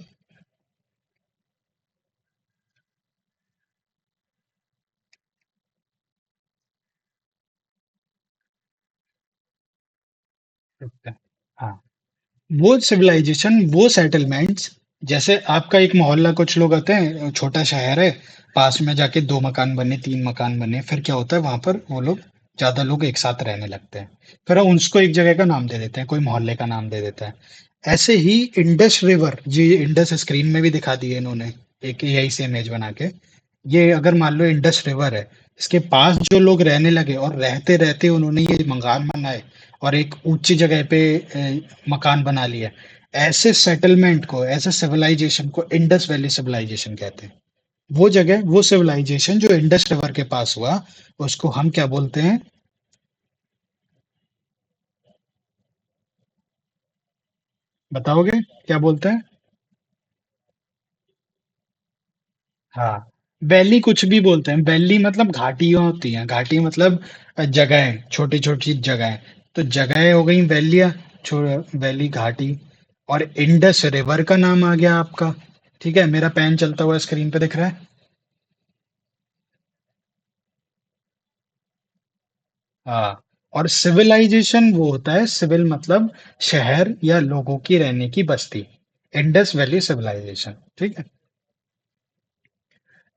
हाँ। वो सिविलाइजेशन, वो सेटलमेंट्स, जैसे आपका एक मोहल्ला, कुछ लोग आते हैं, छोटा शहर है, पास में जाके दो मकान बने, तीन मकान बने, फिर क्या होता है वहां पर वो लोग, ज्यादा लोग एक साथ रहने लगते हैं। फिर हम उसको एक जगह का नाम दे देते हैं, कोई मोहल्ले का नाम दे देता है। ऐसे ही इंडस रिवर जी, इंडस स्क्रीन में भी दिखा दिए इन्होंने, एक यही से इमेज बना के। ये अगर मान लो इंडस रिवर है, इसके पास जो लोग रहने लगे और रहते रहते उन्होंने ये मकान बनाए और एक ऊंची जगह पे मकान बना लिया। ऐसे सेटलमेंट को, ऐसे सिविलाइजेशन को इंडस वैली सिविलाइजेशन कहते हैं। वो जगह, वो सिविलाइजेशन जो इंडस रिवर के पास हुआ, उसको हम क्या बोलते हैं? बताओगे क्या बोलते हैं? हाँ, वैली कुछ भी बोलते हैं। वैली मतलब घाटियां होती हैं, घाटी मतलब जगहें, छोटी छोटी जगहें। तो जगहें हो गई वैलियां, वैली घाटी। और इंडस रिवर का नाम आ गया आपका। ठीक है, मेरा पेन चलता हुआ स्क्रीन पे दिख रहा है। हाँ। और सिविलाइजेशन वो होता है, सिविल मतलब शहर या लोगों की रहने की बस्ती। Indus Valley civilisation. ठीक है।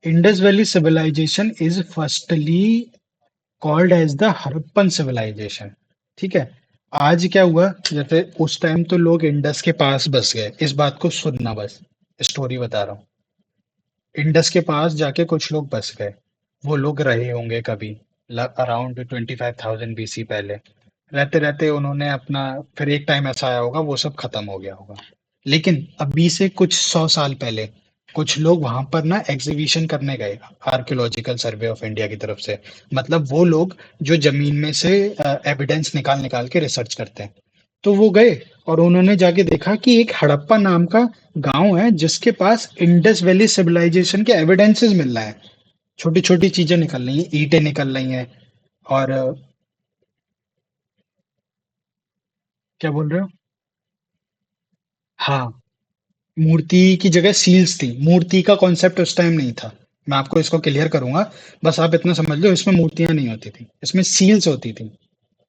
Indus Valley civilisation is firstly called as the Harappan civilisation. ठीक है। आज क्या हुआ, जैसे उस टाइम तो लोग इंडस के पास बस गए, इस बात को सुनना बस, स्टोरी बता रहा हूँ। इंडस के पास जाके कुछ लोग बस गए, वो लोग रहे होंगे कभी अराउंड 25,000 BC पहले। रहते रहते उन्होंने अपना, फिर एक टाइम ऐसा आया होगा वो सब खत्म हो गया होगा। लेकिन अभी से कुछ 100 साल पहले कुछ लोग वहां पर ना एग्जीबिशन करने गए, आर्कियोलॉजिकल सर्वे ऑफ इंडिया की तरफ से। मतलब वो लोग जो जमीन में से एविडेंस निकाल निकाल के रिसर्च करते हैं। तो वो गए और उन्होंने जाके देखा कि एक हड़प्पा नाम का गांव है जिसके पास इंडस वैली सिविलाइजेशन के एविडेंसेस मिल रहे हैं। छोटी छोटी चीजें निकल रही हैं, ईंटें निकल रही हैं। और क्या बोल रहे हो? हाँ, मूर्ति की जगह सील्स थी। मूर्ति का कॉन्सेप्ट उस टाइम नहीं था। मैं आपको इसको क्लियर करूंगा। बस आप इतना समझ लो, इसमें मूर्तियां नहीं होती थी, इसमें सील्स होती थी।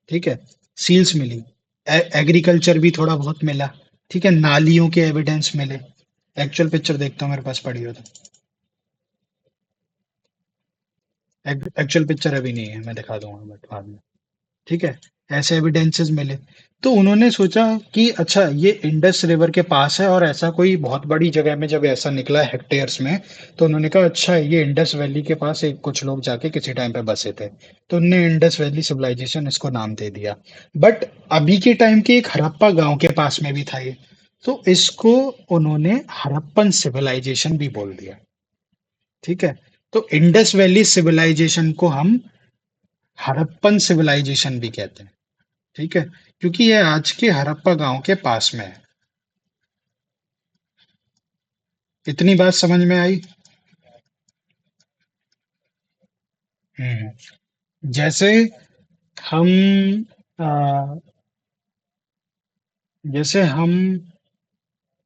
ठीक है, सील्स मिली। एग्रीकल्चर भी थोड़ा बहुत मिला। ठीक है, नालियों के एविडेंस मिले। एक्चुअल पिक्चर देखता हूँ, मेरे पास पड़ी हो तो। एक्चुअल पिक्चर अभी नहीं है, मैं दिखा दूंगा बट बाद में। ठीक है, ऐसे एविडेंसेस मिले। तो उन्होंने सोचा कि अच्छा, ये इंडस रिवर के पास है और ऐसा कोई बहुत बड़ी जगह में जब ऐसा निकला हेक्टेयर्स में, तो उन्होंने कहा अच्छा, ये इंडस वैली के पास एक कुछ लोग जाके किसी टाइम पे बसे थे। तो उन्होंने इंडस वैली सिविलाइजेशन इसको नाम दे दिया। बट अभी के टाइम के एक हड़प्पा गांव के पास में भी था ये। तो इसको उन्होंने हड़प्पन सिविलाइजेशन भी बोल दिया। ठीक है, तो इंडस वैली सिविलाइजेशन को हम हड़प्पन सिविलाइजेशन भी कहते हैं। ठीक है, क्योंकि ये आज के हड़प्पा गांव के पास में है। इतनी बात समझ में आई? जैसे हम अ, जैसे हम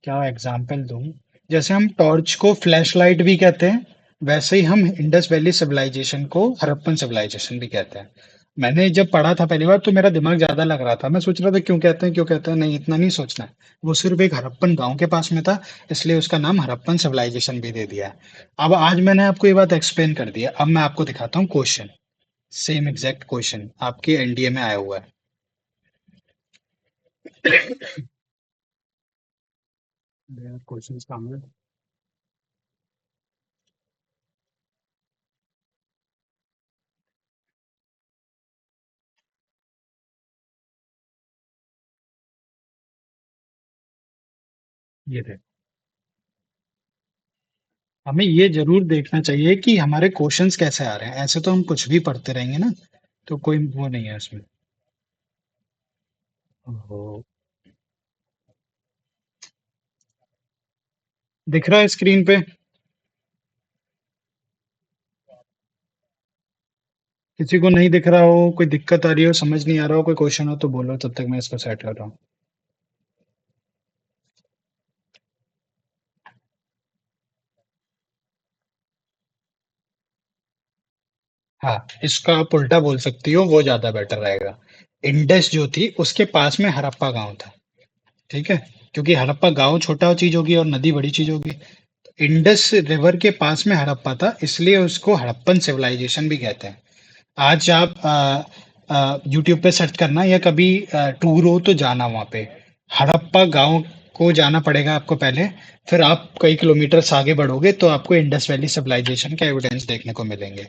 क्या एग्जाम्पल दूं? जैसे हम टॉर्च को फ्लैश लाइट भी कहते हैं, वैसे ही हम इंडस वैली सिविलाइजेशन को हड़प्पन सिविलाइजेशन भी कहते हैं। मैंने जब पढ़ा था पहली बार तो मेरा दिमाग ज्यादा लग रहा था, मैं सोच रहा था क्यों कहते हैं क्यों कहते हैं, नहीं इतना नहीं सोचना है। वो सिर्फ एक हड़प्पन गांव के पास में था, इसलिए उसका नाम हड़प्पन सिविलाइजेशन भी दे दिया है। अब आज मैंने आपको ये बात एक्सप्लेन कर दी है, अब मैं आपको दिखाता हूँ क्वेश्चन। सेम एग्जैक्ट क्वेश्चन आपके एनडीए में आया हुआ है। क्वेश्चन सामने। ये थे। हमें ये जरूर देखना चाहिए कि हमारे क्वेश्चंस कैसे आ रहे हैं, ऐसे तो हम कुछ भी पढ़ते रहेंगे ना, तो कोई वो नहीं है उसमें। ओहो। दिख रहा है स्क्रीन पे? किसी को नहीं दिख रहा हो, कोई दिक्कत आ रही हो, समझ नहीं आ रहा हो, कोई क्वेश्चन हो तो बोलो, तब तक मैं इसको सेट कर रहा हूँ। हाँ, इसका आप उल्टा बोल सकती हो, वो ज्यादा बेटर रहेगा। इंडस जो थी उसके पास में हड़प्पा गांव था। ठीक है, क्योंकि हड़प्पा गांव छोटा चीज होगी और नदी बड़ी चीज होगी। इंडस रिवर के पास में हड़प्पा था, इसलिए उसको हड़प्पन सिविलाइजेशन भी कहते हैं। आज आप यूट्यूब पे सर्च करना या कभी टूर हो तो जाना वहाँ पे। हड़प्पा गांव को जाना पड़ेगा आपको पहले। फिर आप कई किलोमीटर्स आगे बढ़ोगे तो आपको इंडस वैली सिविलाइजेशन के एविडेंस देखने को मिलेंगे।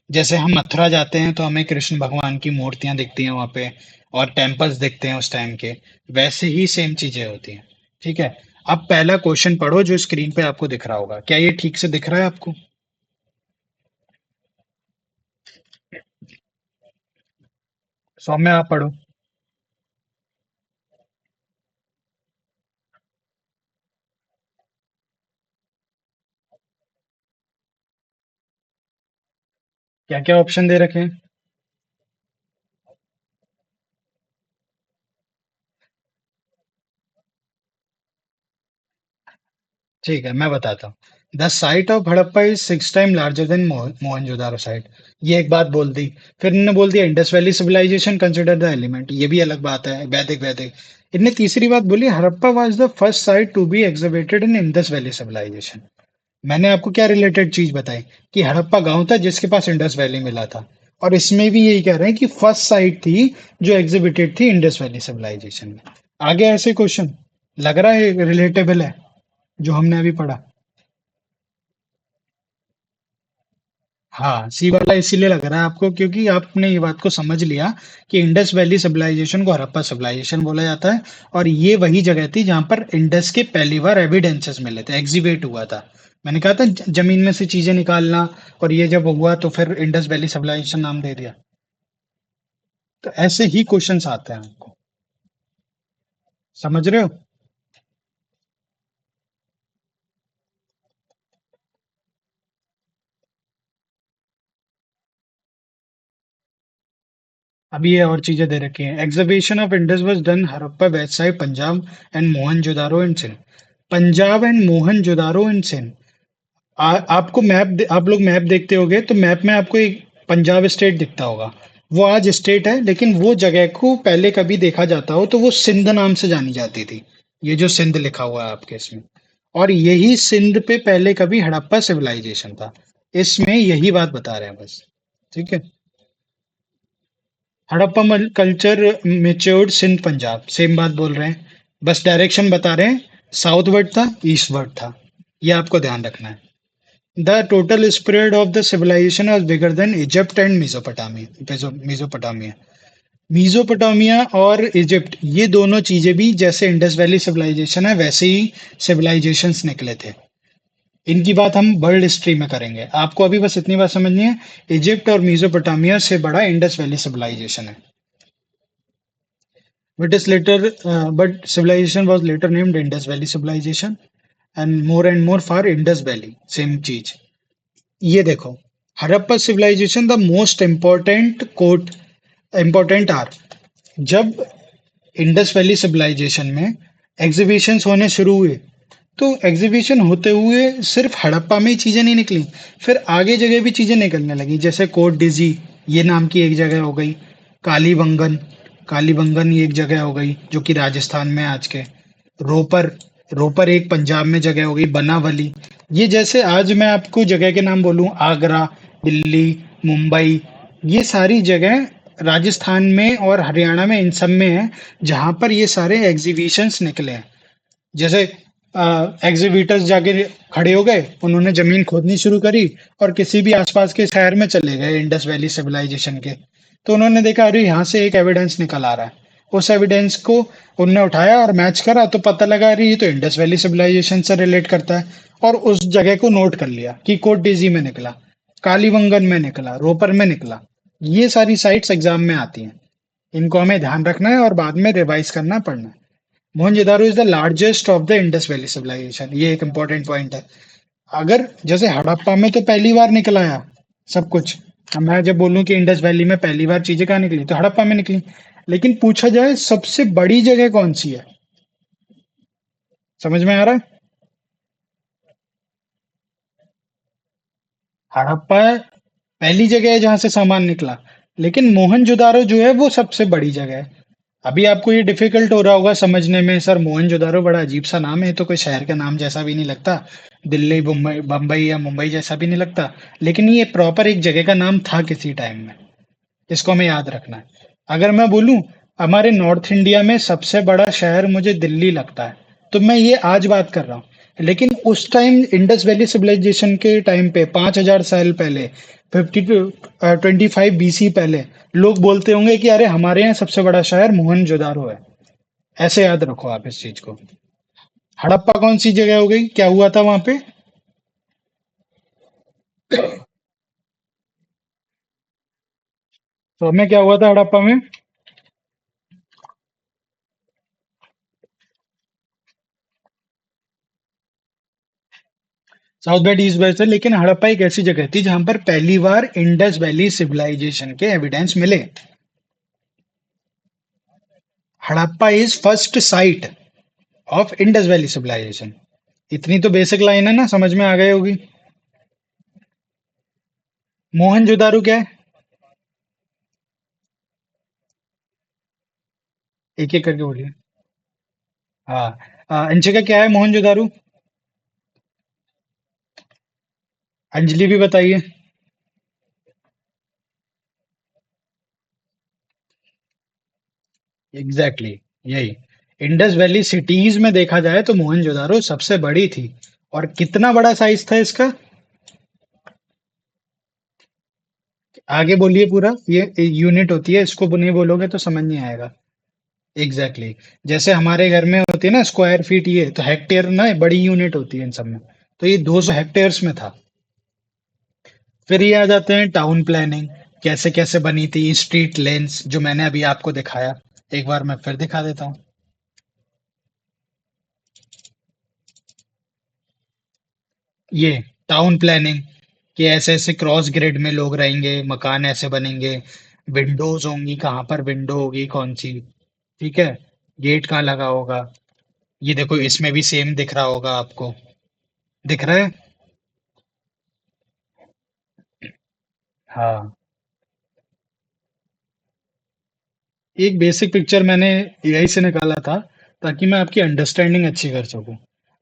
जैसे हम मथुरा जाते हैं तो हमें कृष्ण भगवान की मूर्तियां दिखती हैं वहाँ पे, और टेम्पल्स दिखते हैं उस टाइम के। वैसे ही सेम चीजें होती हैं। ठीक है, अब पहला क्वेश्चन पढ़ो जो स्क्रीन पे आपको दिख रहा होगा, क्या ये ठीक से दिख रहा है आपको? सौम्य आप पढ़ो। क्या क्या ऑप्शन दे रखे हैं? ठीक है, मैं बताता हूँ। The site of Harappa is 6 time larger than Mohenjodaro site. ये एक बात बोल दी। फिर इन्होंने बोल दिया Indus Valley civilisation consider the element, ये भी अलग बात है, वैदिक वैदिक। इनने तीसरी बात बोली, Harappa was the first site to be exhibited in Indus Valley civilisation. मैंने आपको क्या रिलेटेड चीज बताई? कि हड़प्पा गांव था जिसके पास इंडस वैली मिला था। और इसमें भी यही कह रहे हैं कि फर्स्ट साइट थी जो एग्जिबिटेड थी इंडस वैली सिविलाइजेशन में। आगे ऐसे क्वेश्चन लग रहा है रिलेटेबल है जो हमने अभी पढ़ा? हाँ, सी वाला इसीलिए लग रहा है आपको क्योंकि आपने ये बात को समझ लिया कि इंडस वैली सिविलाइजेशन को हड़प्पा सिविलाइजेशन बोला जाता है। और ये वही जगह थी जहां पर इंडस के पहली बार एविडेंसेस मिले थे, एग्जीवेट हुआ था। मैंने कहा था जमीन में से चीजें निकालना, और ये जब हुआ तो फिर इंडस वैली सिविलाइजेशन नाम दे दिया। तो ऐसे ही क्वेश्चंस आते हैं आपको। समझ रहे हो? अभी ये और चीजें दे रखी हैं। Exhibition of Indus was done Harappa वैसाई Punjab and Mohenjodaro and Sindh. Punjab and Mohenjodaro and Sindh. आपको आप लोग मैप देखते होगे तो मैप में आपको एक पंजाब स्टेट दिखता होगा। वो आज स्टेट है, लेकिन वो जगह को पहले कभी देखा जाता हो तो वो सिंध नाम से जानी जाती थी। ये जो सिंध लिखा हुआ है आपके इसमें, और यही सिंध पे पहले कभी हड़प्पा सिविलाइजेशन था। इसमें यही बात बता रहे हैं बस। ठीक है। Harappa culture matured Sindh Punjab, same बात बोल रहे हैं। बस डायरेक्शन बता रहे हैं, साउथवर्ड था, ईस्टवर्ड था। ये आपको ध्यान रखना है। The total spread of the civilization was bigger than Egypt and Mesopotamia. मीसोपोटामिया और इजिप्ट, ये दोनों चीजें भी जैसे इंडस वैली सिविलाइजेशन है वैसे ही सिविलाइजेशंस निकले थे। इनकी बात हम वर्ल्ड हिस्ट्री में करेंगे। आपको अभी बस इतनी बात समझनी है, इजिप्ट और मीसोपोटामिया से बड़ा इंडस वैली सिविलाइजेशन है। But is later, but civilization was later named Indus Valley Civilization and more for Indus Valley. Same चीज। ये देखो, Harappa civilisation the most important are, जब इंडस वैली सिविलाइजेशन में एग्जीबिशंस होने शुरू हुए, तो एग्जीबिशन होते हुए सिर्फ हड़प्पा में ही चीजें नहीं निकली, फिर आगे जगह भी चीजें निकलने लगी। जैसे कोट डिजी, ये नाम की एक जगह हो गई। कालीबंगन, कालीबंगन ये एक जगह हो गई जो कि राजस्थान में आज के। रोपर, रोपर एक पंजाब में जगह हो गई। बनावली, ये जैसे आज मैं आपको जगह के नाम बोलूं, आगरा, दिल्ली, मुंबई, ये सारी जगह राजस्थान में और हरियाणा में, इन सब में है जहां पर ये सारे एग्जीबिशंस निकले हैं। जैसे एग्जीबिटर्स जाके खड़े हो गए, उन्होंने जमीन खोदनी शुरू करी और किसी भी आसपास के शहर में चले गए इंडस वैली सिविलाइजेशन के। तो उन्होंने देखा, अरे यहाँ से एक एविडेंस निकल आ रहा है। उस एविडेंस को उनने उठाया और मैच करा, तो पता लगा अरे ये तो इंडस वैली सिविलाइजेशन से रिलेट करता है। और उस जगह को नोट कर लिया कि कोट डीजी में निकला, कालीबंगन में निकला, रोपर में निकला। ये सारी साइट्स एग्जाम में आती हैं। इनको हमें ध्यान रखना है और बाद में रिवाइज करना पड़ना है। Mohenjodaro is the largest of the Indus Valley civilisation, ये एक इंपॉर्टेंट पॉइंट है। अगर जैसे हड़प्पा में तो पहली बार निकल आया सब कुछ, अब मैं जब बोलूं कि इंडस वैली में पहली बार चीजें कहाँ निकली, तो हड़प्पा में निकली। लेकिन पूछा जाए सबसे बड़ी जगह कौन सी है, समझ में आ रहा है? हड़प्पा पहली जगह है जहां से सामान निकला, लेकिन मोहनजोदारो जो है वो सबसे बड़ी जगह है। अभी आपको ये डिफिकल्ट हो रहा होगा समझने में, सर मोहनजोदारो बड़ा अजीब सा नाम है, तो कोई शहर का नाम जैसा भी नहीं लगता, दिल्ली, मुंबई, बम्बई या मुंबई जैसा भी नहीं लगता। लेकिन ये प्रॉपर एक जगह का नाम था किसी टाइम में। इसको हमें याद रखना है। अगर मैं बोलूं हमारे नॉर्थ इंडिया में सबसे बड़ा शहर मुझे दिल्ली लगता है, तो मैं ये आज बात कर रहा हूँ। लेकिन उस टाइम इंडस वैली सिविलाइजेशन के टाइम पे 5,000 साल पहले, 25 BC पहले, लोग बोलते होंगे कि अरे हमारे यहाँ सबसे बड़ा शहर मोहनजोदारो है। ऐसे याद रखो आप इस चीज को। हड़प्पा कौन सी जगह हो गई, क्या हुआ था वहां पे? तो हमें क्या हुआ था हड़प्पा में? साउथ वेस्ट ईस्ट वेस्ट है, लेकिन हड़प्पा एक ऐसी जगह थी जहां पर पहली बार इंडस वैली सिविलाइजेशन के एविडेंस मिले। Harappa is first site of Indus Valley civilisation. इतनी तो बेसिक लाइन है ना, समझ में आ गई होगी। मोहनजोदारो क्या है? एक एक करके बोलिए। हाँ, अंशिका क्या है मोहनजोदारो? अंजलि भी बताइए। एग्जैक्टली exactly, यही। इंडस वैली सिटीज में देखा जाए तो मोहनजोदारो सबसे बड़ी थी। और कितना बड़ा साइज था इसका? आगे बोलिए पूरा, ये यूनिट होती है, इसको नहीं बोलोगे तो समझ नहीं आएगा। Exactly exactly. जैसे हमारे घर में होती है ना स्क्वायर फीट, ये तो हेक्टेयर ना बड़ी यूनिट होती है इन सब में। तो ये 200 हेक्टेयर्स में था। फिर ये आ जाते हैं टाउन प्लानिंग, कैसे कैसे बनी थी स्ट्रीट लेंस, जो मैंने अभी आपको दिखाया। एक बार मैं फिर दिखा देता हूँ। ये टाउन प्लानिंग, कि ऐसे ऐसे क्रॉस ग्रिड में लोग रहेंगे, मकान ऐसे बनेंगे, विंडोज होंगी, कहाँ पर विंडो होगी कौन सी, ठीक है, गेट कहाँ लगा होगा। ये देखो इसमें भी सेम दिख रहा होगा आपको, दिख रहा है। हाँ, एक बेसिक पिक्चर मैंने एआई से निकाला था, ताकि मैं आपकी अंडरस्टैंडिंग अच्छी कर सकूं।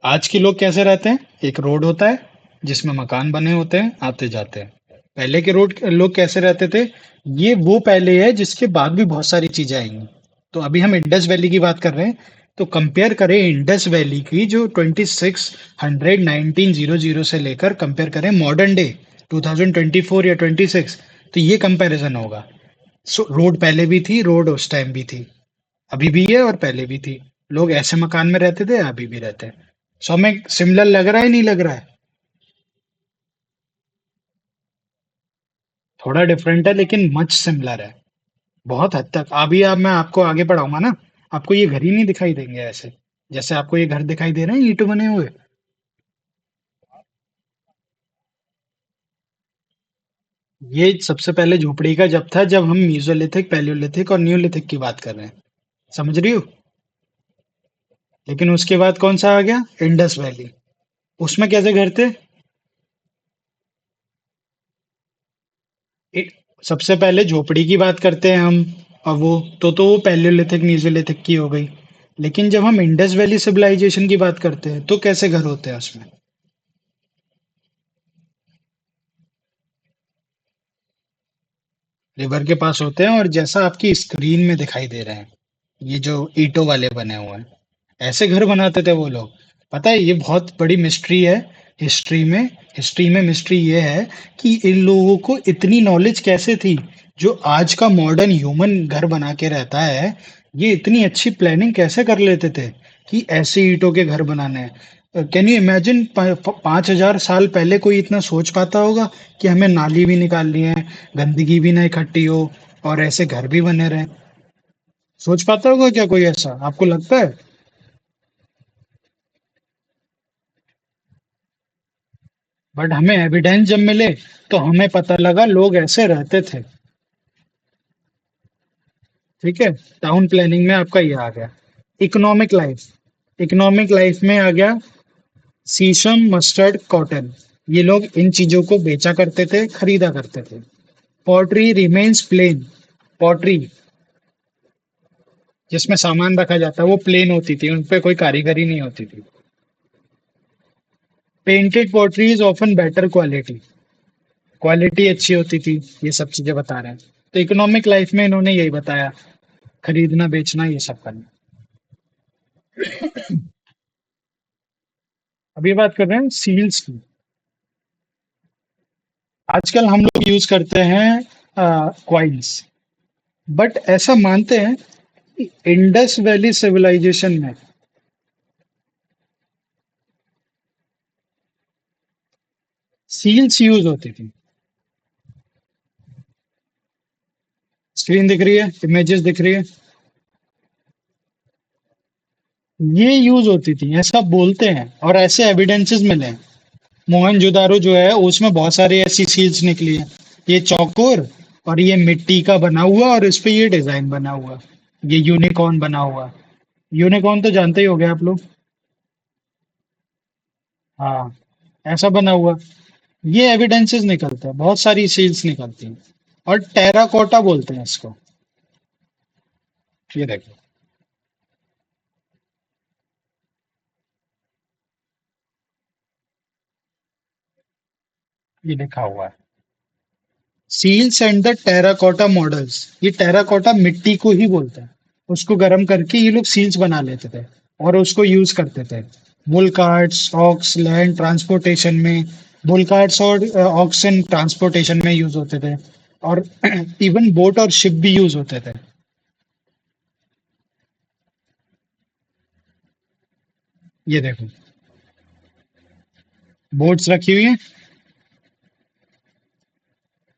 आज के लोग कैसे रहते हैं, एक रोड होता है जिसमें मकान बने होते हैं, आते जाते हैं। पहले के रोड लोग कैसे रहते थे, ये वो पहले है जिसके बाद भी बहुत सारी चीजें आएंगी। तो अभी हम इंडस वैली की बात कर रहे हैं, तो कंपेयर करें इंडस वैली की जो 2600 से लेकर कंपेयर करें मॉडर्न डे 2024 या 26, तो ये कंपैरिजन होगा। रोड पहले भी थी, रोड उस टाइम भी थी, अभी भी है और पहले भी थी। लोग ऐसे मकान में रहते थे, अभी भी रहते हैं। सो हमें सिमिलर लग रहा है नहीं लग रहा है? थोड़ा डिफरेंट है लेकिन मच सिमिलर है, बहुत हद तक। अभी अब मैं आपको आगे बढ़ाऊंगा ना, आपको ये घर ही नहीं दिखाई देंगे ऐसे, जैसे आपको ये घर दिखाई दे रहे हैं ईंटों बने हुए। ये सबसे पहले झोपड़ी का जब था, जब हम मीसोलिथिक, पैलियोलिथिक और न्यूलिथिक की बात कर रहे हैं, समझ रही हो। लेकिन उसके बाद कौन सा आ गया, इंडस वैली। उसमें कैसे घर थे? ए- सबसे पहले झोपड़ी की बात करते हैं हम, और वो वो पैलियोलिथिक मीसोलिथिक की हो गई। लेकिन जब हम इंडस वैली सिविलाइजेशन की बात करते हैं, तो कैसे घर होते हैं उसमें? रिवर के पास होते हैं, और जैसा आपकी स्क्रीन में दिखाई दे रहे हैं, ये जो ईंटों वाले बने हुए हैं, ऐसे घर बनाते थे वो लोग। पता है, ये बहुत बड़ी मिस्ट्री है हिस्ट्री में। हिस्ट्री में मिस्ट्री ये है कि इन लोगों को इतनी नॉलेज कैसे थी, जो आज का मॉडर्न ह्यूमन घर बना के रहता है, ये इतनी अच्छी प्लानिंग कैसे कर लेते थे कि ऐसे ईंटों के घर बनाने हैं। कैन यू इमेजिन, 5,000 साल पहले कोई इतना सोच पाता होगा कि हमें नाली भी निकालनी है, गंदगी भी ना इकट्ठी हो, और ऐसे घर भी बने रहे? सोच पाता होगा क्या कोई ऐसा, आपको लगता है? बट हमें एविडेंस जब मिले, तो हमें पता लगा लोग ऐसे रहते थे। ठीक है, टाउन प्लानिंग में आपका ये आ गया। इकोनॉमिक लाइफ, इकोनॉमिक लाइफ में आ गया सीसम, मस्टर्ड, कॉटन। ये लोग इन चीजों को बेचा करते थे, खरीदा करते थे। पॉटरी रिमेन्स प्लेन, पॉटरी जिसमें सामान रखा जाता है वो प्लेन होती थी, उन पे कोई कारीगरी नहीं होती थी। Painted pottery is often better quality, quality अच्छी होती थी। ये सब चीजें बता रहे हैं। तो इकोनॉमिक लाइफ में इन्होंने यही बताया, खरीदना बेचना ये सब करना। अभी बात कर रहे हैं सील्स की। आजकल हम लोग यूज करते हैं क्वाइंस, बट ऐसा मानते हैं कि इंडस वैली सिविलाइजेशन में सील्स यूज होती थी। स्क्रीन दिख रही है, इमेजेस दिख रही है, ये यूज होती थी, ऐसा बोलते हैं और ऐसे एविडेंसेस मिले हैं। मोहनजोदारो जो है उसमें बहुत सारी ऐसी सील्स निकली है, ये चौकोर, और ये मिट्टी का बना हुआ, और इस पे ये डिजाइन बना हुआ, ये यूनिकॉर्न बना हुआ। यूनिकॉर्न तो जानते ही हो गए आप लोग। हाँ, ऐसा बना हुआ। ये एविडेंसेस निकलते हैं, बहुत सारी सील्स निकलती हैं। और टेराकोटा बोलते हैं इसको। ये देखो, ये लिखा हुआ है, seals and the terracotta models. ये टेराकोटा मिट्टी को ही बोलते हैं। उसको गर्म करके ये लोग सील्स बना लेते थे, और उसको यूज करते थे bull carts, ox, land transportation में। बुल कार्ट्स और ऑक्सन ट्रांसपोर्टेशन में यूज होते थे, और इवन बोट और शिप भी यूज होते थे। ये देखो, बोट्स रखी हुई हैं,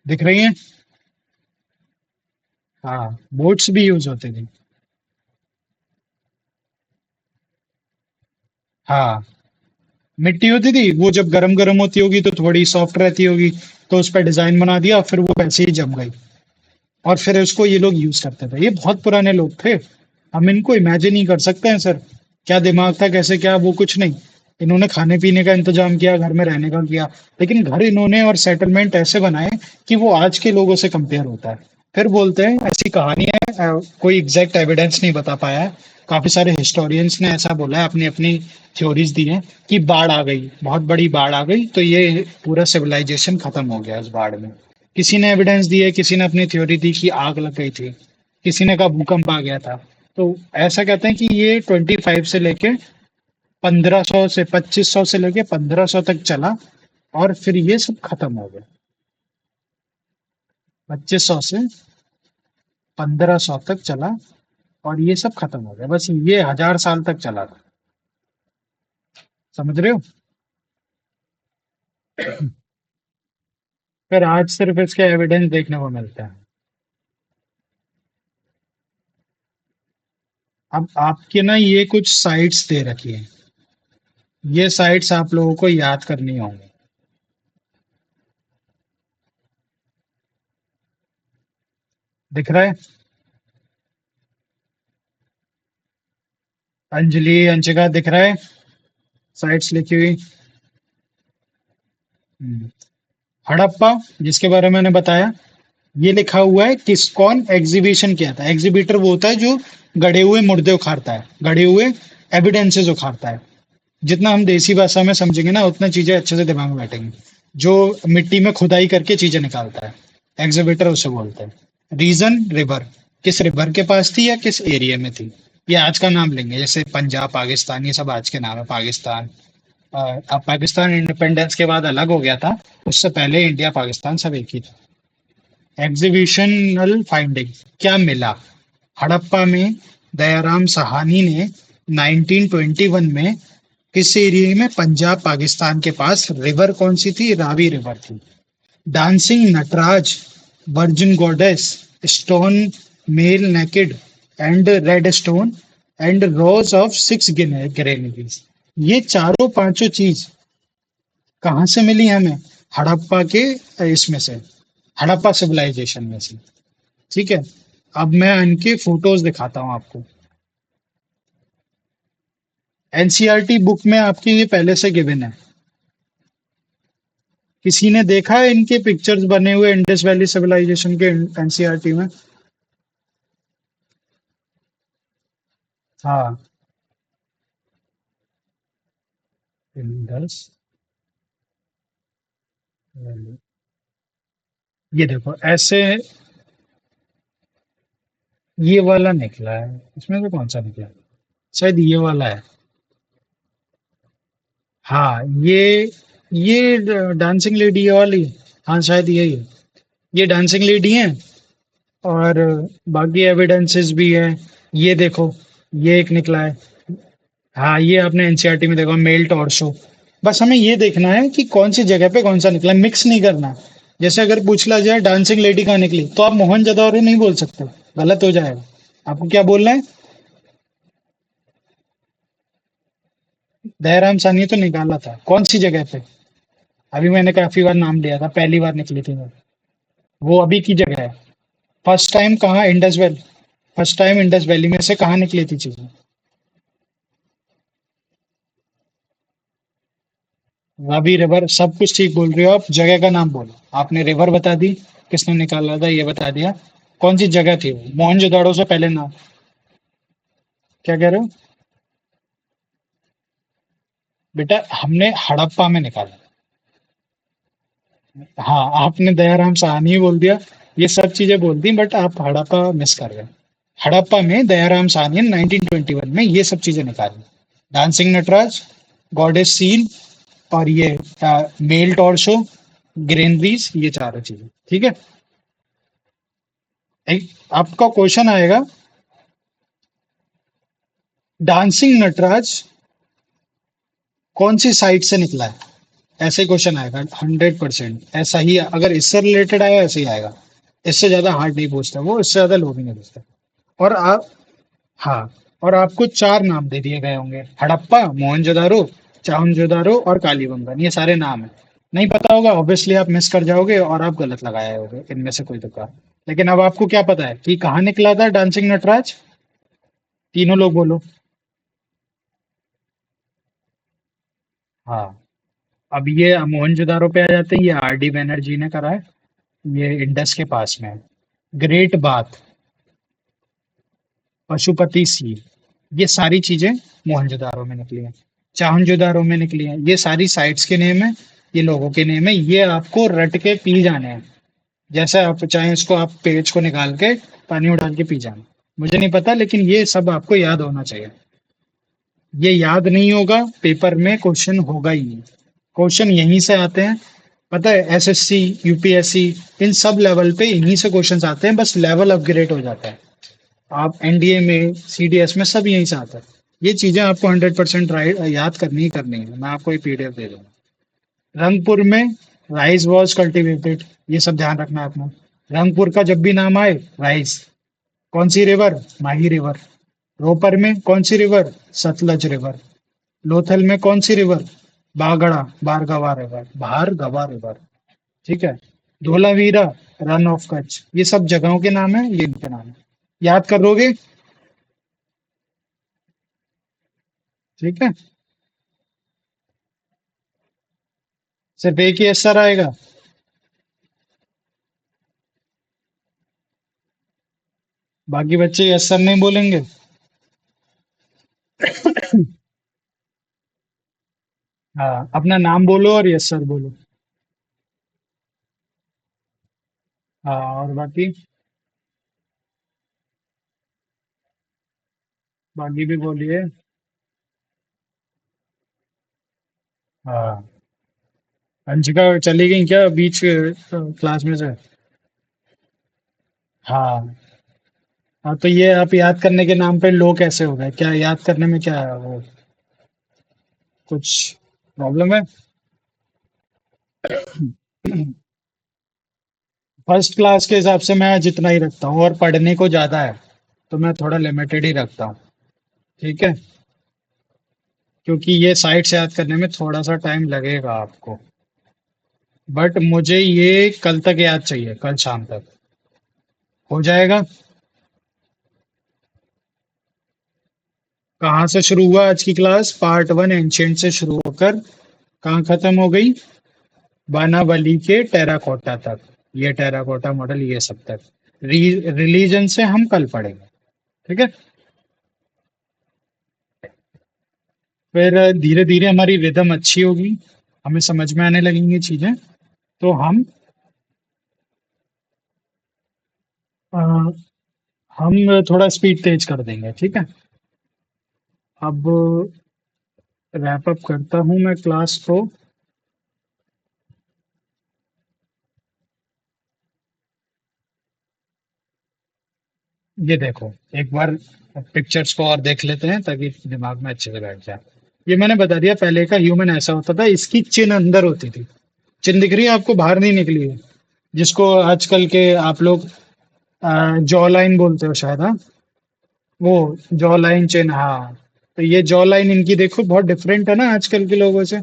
दिख रही हैं। हाँ, बोट्स भी यूज होते थे। हाँ, मिट्टी होती थी, वो जब गरम गरम होती होगी तो थोड़ी सॉफ्ट रहती होगी, तो उस पर डिजाइन बना दिया, फिर वो वैसे ही जम गई, और फिर उसको ये लोग यूज करते थे। ये बहुत पुराने लोग थे, हम इनको इमेजिन ही कर सकते हैं सर। क्या दिमाग था, कैसे, क्या, वो कुछ नहीं। इन्होंने खाने पीने का इंतजाम किया, घर में रहने का किया, लेकिन घर इन्होंने और सेटलमेंट ऐसे बनाए कि वो आज के लोगों से कंपेयर होता है। फिर बोलते हैं ऐसी कहानी है, कोई एग्जैक्ट एविडेंस नहीं बता पाया है। काफी सारे हिस्टोरियंस ने ऐसा बोला है, अपनी अपनी थ्योरीज दी हैं कि बाढ़ आ गई, बहुत बड़ी बाढ़ आ गई, तो ये पूरा सिविलाइजेशन खत्म हो गया उस बाढ़ में। किसी ने एविडेंस दी है, किसी ने अपनी थ्योरी दी कि आग लग गई थी, किसी ने कहा भूकंप आ गया था। तो ऐसा कहते हैं कि ये 25 से लेके 1500 से 2500 से लेके 1500 तक चला, और फिर ये सब खत्म हो गया। 2500 से 1500 तक चला, और ये सब खत्म हो गया। बस ये 1000 साल तक चला था। समझ रहे हो? फिर आज सिर्फ इसके एविडेंस देखने को मिलते हैं। अब आपके ना ये कुछ साइट्स दे रखी है, ये साइट्स आप लोगों को याद करनी होंगी। दिख रहा है? अंजलि, अंशिका, दिख रहा है? साइट्स लिखी हुई। हम्म। हड़प्पा, जिसके बारे में मैंने बताया, ये लिखा हुआ है किस कौन एग्जीबिशन किया था। एग्जीबिटर वो होता है जो गड़े हुए मुर्दे उखाड़ता है, गड़े हुए एविडेंसेस उखाड़ता है। जितना हम देसी भाषा में समझेंगे ना, उतना चीजें अच्छे से दिमाग में बैठेंगी। जो मिट्टी में खुदाई करके चीजें निकालता है, एग्जीबिटर उसे बोलते हैं। रीजन, रिवर, किस रिवर के पास थी या किस एरिया में थी, ये आज का नाम लेंगे, जैसे पंजाब, पाकिस्तान, ये सब आज के नाम है। पाकिस्तान, अब पाकिस्तान इंडिपेंडेंस के बाद अलग हो गया था, उससे पहले इंडिया पाकिस्तान सब एक ही था। एग्जीबिशनल फाइंडिंग, क्या मिला? हड़प्पा में दयाराम साहनी ने 1921 में किस एरिया में, पंजाब पाकिस्तान के पास, रिवर कौन सी थी? रावी रिवर थी। Dancing Nataraja, virgin goddess, stone male naked, and red stone, and rows of six granaries, ये चारों पांचों चीज कहाँ से मिली हमें? हड़प्पा के इसमें से, हड़प्पा सिविलाइजेशन में से। ठीक है, अब मैं इनके फोटोज दिखाता हूँ आपको। एनसीईआरटी बुक में आपकी ये पहले से गिवन है। किसी ने देखा है इनके पिक्चर्स बने हुए इंडस वैली सिविलाइजेशन के एनसीईआरटी में? हाँ, इंडस वैली। ये देखो ऐसे, ये वाला निकला है, इसमें से कौन सा निकला है? शायद ये वाला है। हाँ, ये डांसिंग लेडी ये वाली। हाँ, शायद यही है। ये डांसिंग लेडी है, और बाकी एविडेंसेस भी है। ये देखो, ये एक निकला है। हाँ, ये आपने एनसीईआरटी में देखा, मेल टॉर्सो। बस हमें ये देखना है कि कौन सी जगह पे कौन सा निकला, मिक्स नहीं करना। जैसे अगर पूछ लिया जाए डांसिंग लेडी कहाँ निकली, तो आप मोहनजोदड़ो नहीं बोल सकते, गलत हो जाएगा। आपको क्या बोलना है? दयाराम साहनी तो निकाला था, कौन सी जगह पे? अभी मैंने काफी बार नाम लिया था, पहली बार निकली थी वो अभी की जगह है। फर्स्ट टाइम कहाँ? Indus valley. First time Indus valley में से कहाँ निकली थी चीजें? रावी रिवर, सब कुछ ठीक बोल रहे हो आप, जगह का नाम बोलो। आपने रिवर बता दी, किसने निकाला था ये बता दिया, कौन सी जगह थी वो? मोहनजोदाड़ो से पहले नाम। क्या कह रहे हो? बेटा, हमने हड़प्पा में निकाला। हाँ, आपने दयाराम साहनी बोल दिया, ये सब चीजें बोल दी, बट आप हड़प्पा मिस कर गए। हड़प्पा में दयाराम साहनी ने 1921 में ये सब चीजें निकाली। डांसिंग नटराज, गॉडेस सीन, और ये मेल टॉर्सो, ग्रेनरीज, ये चारों चीजें। ठीक है। एक आपका क्वेश्चन आएगा, डांसिंग नटराज कौन सी साइट से निकला है? ऐसे क्वेश्चन आएगा 100%। ऐसा ही अगर इससे रिलेटेड आया ऐसे ही आएगा। इससे ज्यादा हार्ड नहीं पूछता वो, इससे ज्यादा लो भी नहीं पूछता। और आप, हाँ, और आपको चार नाम दे दिए गए होंगे: हड़प्पा, मोहनजोदारो, चाहुंजोदारो और कालीबंगन। ये सारे नाम है। नहीं पता होगा ऑब्वियसली आप मिस कर जाओगे और आप गलत लगाए होगे इनमें से कोई तुक्का। लेकिन अब आपको क्या पता है कि कहाँ निकला था डांसिंग नटराज? तीनों लोग बोलो। हाँ, अब ये मोहनजोदारो पे आ जाते हैं। ये आर डी बैनर्जी ने करा है। ये इंडस के पास में है। ग्रेट बाथ, पशुपति सील, ये सारी चीजें मोहनजोदारो में निकली हैं। चाहनजोदारो में निकली हैं। ये सारी साइट्स के नेम है, ये लोगों के नेम है। ये आपको रट के पी जाने हैं। जैसे आप चाहें इसको आप पेज को निकाल के पानी में डाल के पी जाना। मुझे नहीं पता, लेकिन ये सब आपको याद होना चाहिए। ये याद नहीं होगा, पेपर में क्वेश्चन होगा ही नहीं। क्वेश्चन यहीं से आते हैं। पता है, एसएससी, यूपीएससी, इन सब लेवल पे इन्हीं से क्वेश्चंस आते हैं। बस लेवल अपग्रेड हो जाता है। आप एनडीए में, सीडीएस में, सब यहीं से आता है। ये चीजें आपको 100% राइट याद करनी ही करनी है। मैं आपको एक पीडीएफ दे दूंगा। रंगपुर में राइस वॉज कल्टिवेटेड, ये सब ध्यान रखना है आपने। रंगपुर का जब भी नाम आए, राइस। कौन सी रिवर? माही रिवर। रोपर में कौन सी रिवर? सतलज रिवर। लोथल में कौन सी रिवर? बागड़ा, बारगवा रिवर, भार्गवा रिवर। ठीक है। धोलावीरा, रन ऑफ कच्छ। ये सब जगहों के नाम है, ये इनके नाम है। याद करोगे? ठीक है। सिर्फ एक ही आंसर आएगा। बाकी बच्चे यस सर नहीं बोलेंगे। हाँ, अपना नाम बोलो और यस सर बोलो। हाँ, और बाकी, बाकी भी बोलिए। हाँ, अंशिका चली गई क्या बीच क्लास में से? हाँ। हाँ, तो ये आप याद करने के नाम पे लो कैसे हो गए? क्या याद करने में क्या है वो, कुछ प्रॉब्लम है? फर्स्ट क्लास के हिसाब से मैं जितना ही रखता हूँ, और पढ़ने को ज्यादा है तो मैं थोड़ा लिमिटेड ही रखता हूँ। ठीक है। क्योंकि ये साइट से याद करने में थोड़ा सा टाइम लगेगा आपको। बट मुझे ये कल तक याद चाहिए, कल शाम तक हो जाएगा। कहाँ से शुरू हुआ आज की क्लास? पार्ट वन एंशियंट से शुरू होकर कहाँ खत्म हो गई? बानावली के टेराकोटा तक। ये टेराकोटा मॉडल, ये सब तक। रिलीजन से हम कल पढ़ेंगे। ठीक है। फिर धीरे धीरे हमारी रिदम अच्छी होगी, हमें समझ में आने लगेंगी चीजें। तो अ, हम थोड़ा स्पीड तेज कर देंगे। ठीक है। अब रैप अप करता हूँ मैं क्लास को। ये देखो, एक बार पिक्चर्स को और देख लेते हैं ताकि दिमाग में अच्छे से बैठ जाए। ये मैंने बता दिया, पहले का ह्यूमन ऐसा होता था, इसकी चिन अंदर होती थी। चिन दिख रही है आपको? बाहर नहीं निकली है। जिसको आजकल के आप लोग जॉ लाइन बोलते हो शायद, हाँ। वो जॉ लाइन चिन, हाँ। तो ये जॉ लाइन इनकी देखो बहुत डिफरेंट है ना आजकल के लोगों से।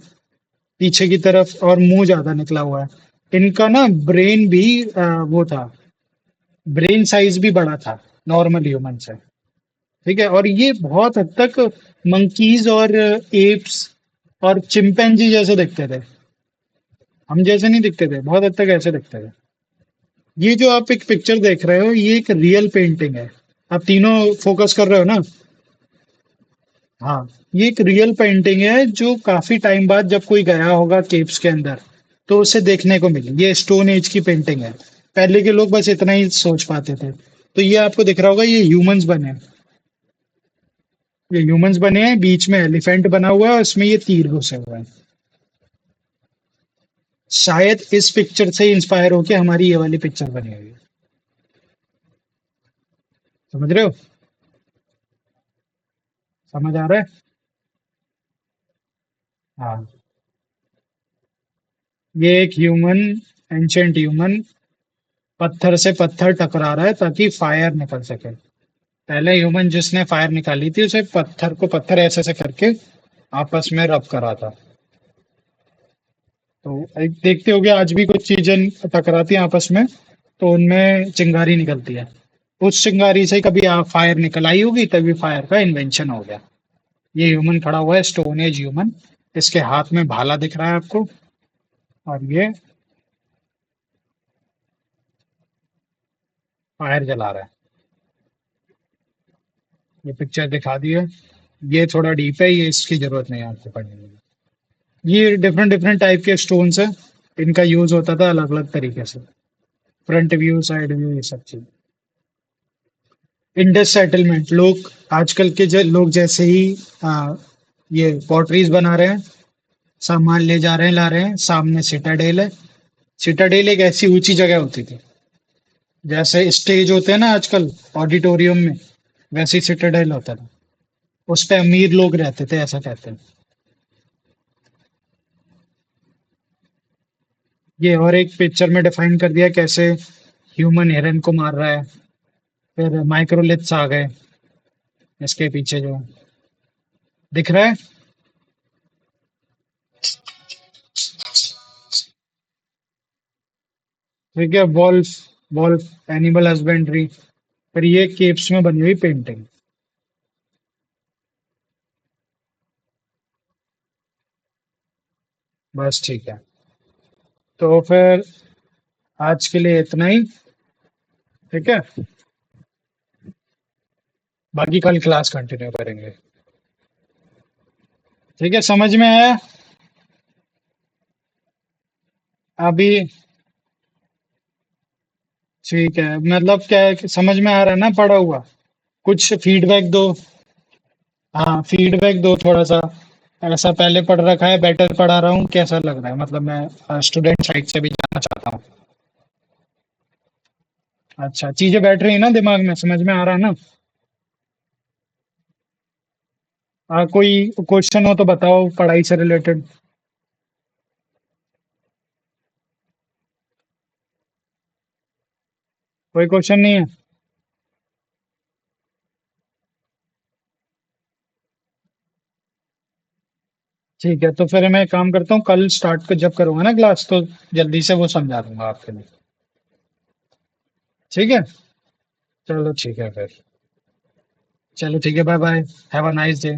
पीछे की तरफ और मुंह ज्यादा निकला हुआ है। इनका ना ब्रेन भी वो था, ब्रेन साइज भी बड़ा था नॉर्मल ह्यूमन से। ठीक है। और ये बहुत हद तक मंकीज और एप्स और चिंपैंजी जैसे दिखते थे। हम जैसे नहीं दिखते थे, बहुत हद तक ऐसे दिखते थे। ये जो आप एक पिक्चर देख रहे हो, ये एक रियल पेंटिंग है। आप तीनों फोकस कर रहे हो ना? हाँ। ये एक रियल पेंटिंग है जो काफी टाइम बाद जब कोई गया होगा केव्स के अंदर तो उसे देखने को मिली। ये स्टोन एज की पेंटिंग है। पहले के लोग बस इतना ही सोच पाते थे। तो ये आपको दिख रहा होगा, ये ह्यूमंस बने हैं। ये ह्यूमंस बने हैं, बीच में एलिफेंट बना हुआ है और उसमें ये तीर घुसे हुए हैं। शायद इस पिक्चर से इंस्पायर होके हमारी ये वाली पिक्चर बनी हुई है। समझ रहे हो? समझ आ रहा है? हाँ। ये एक ह्यूमन, एंशियंट ह्यूमन पत्थर से पत्थर टकरा रहा है ताकि फायर निकल सके। पहले ह्यूमन जिसने फायर निकाली थी उसे पत्थर को पत्थर ऐसे ऐसे करके आपस में रब करा था। तो एक देखते होगे आज भी कुछ चीजें टकराती हैं आपस में, तो उनमें चिंगारी निकलती है। उस चिंगारी से कभी फायर निकल आई होगी, तभी फायर का इन्वेंशन हो गया। ये ह्यूमन खड़ा हुआ है, स्टोन एज ह्यूमन। इसके हाथ में भाला दिख रहा है आपको, और ये फायर जला रहा है। ये पिक्चर दिखा दी है। ये थोड़ा डीप है, ये इसकी जरूरत नहीं है आपको पढ़ने की। ये डिफरेंट डिफरेंट टाइप के स्टोन्स है। इनका यूज होता था अलग अलग तरीके से। फ्रंट व्यू, साइड व्यू, ये सब चीज। इंडस सेटलमेंट, लोग आजकल के लोग जैसे ही ये पॉटरीज बना रहे हैं, सामान ले जा रहे हैं, ला रहे हैं। सामने सिटाडेल है। सिटाडेल एक ऐसी ऊंची जगह होती थी, जैसे स्टेज होते हैं ना आजकल ऑडिटोरियम में, वैसी सिटाडेल होता था। उस पे अमीर लोग रहते थे, ऐसा कहते हैं। ये और एक पिक्चर में डिफाइन कर दिया कैसे ह्यूमन हिरन को मार रहा है। फिर माइक्रोलिथ्स आ गए इसके पीछे जो दिख रहा है। ठीक है, वॉल्फ, वॉल्फ एनिमल हस्बेंड्री। फिर ये केप्स में बनी हुई पेंटिंग। बस ठीक है। तो फिर आज के लिए इतना ही। ठीक है, बाकी कल क्लास कंटिन्यू करेंगे। ठीक है, समझ में आया? अभी ठीक है, मतलब क्या है कि समझ में आ रहा है ना पढ़ा हुआ? कुछ फीडबैक दो। हाँ, फीडबैक दो थोड़ा सा। ऐसा पहले पढ़ रखा है, बेटर पढ़ा रहा हूँ, कैसा लग रहा है? मतलब मैं स्टूडेंट साइड से भी जानना चाहता हूँ। अच्छा, चीजें बैठ रही है ना दिमाग में, समझ में आ रहा है ना? कोई क्वेश्चन हो तो बताओ पढ़ाई से रिलेटेड। कोई क्वेश्चन नहीं है? ठीक है, तो फिर मैं एक काम करता हूँ, कल स्टार्ट जब करूंगा ना क्लास, तो जल्दी से वो समझा दूंगा आपके लिए। ठीक है, चलो ठीक है फिर। चलो ठीक है, bye bye. Have a nice day.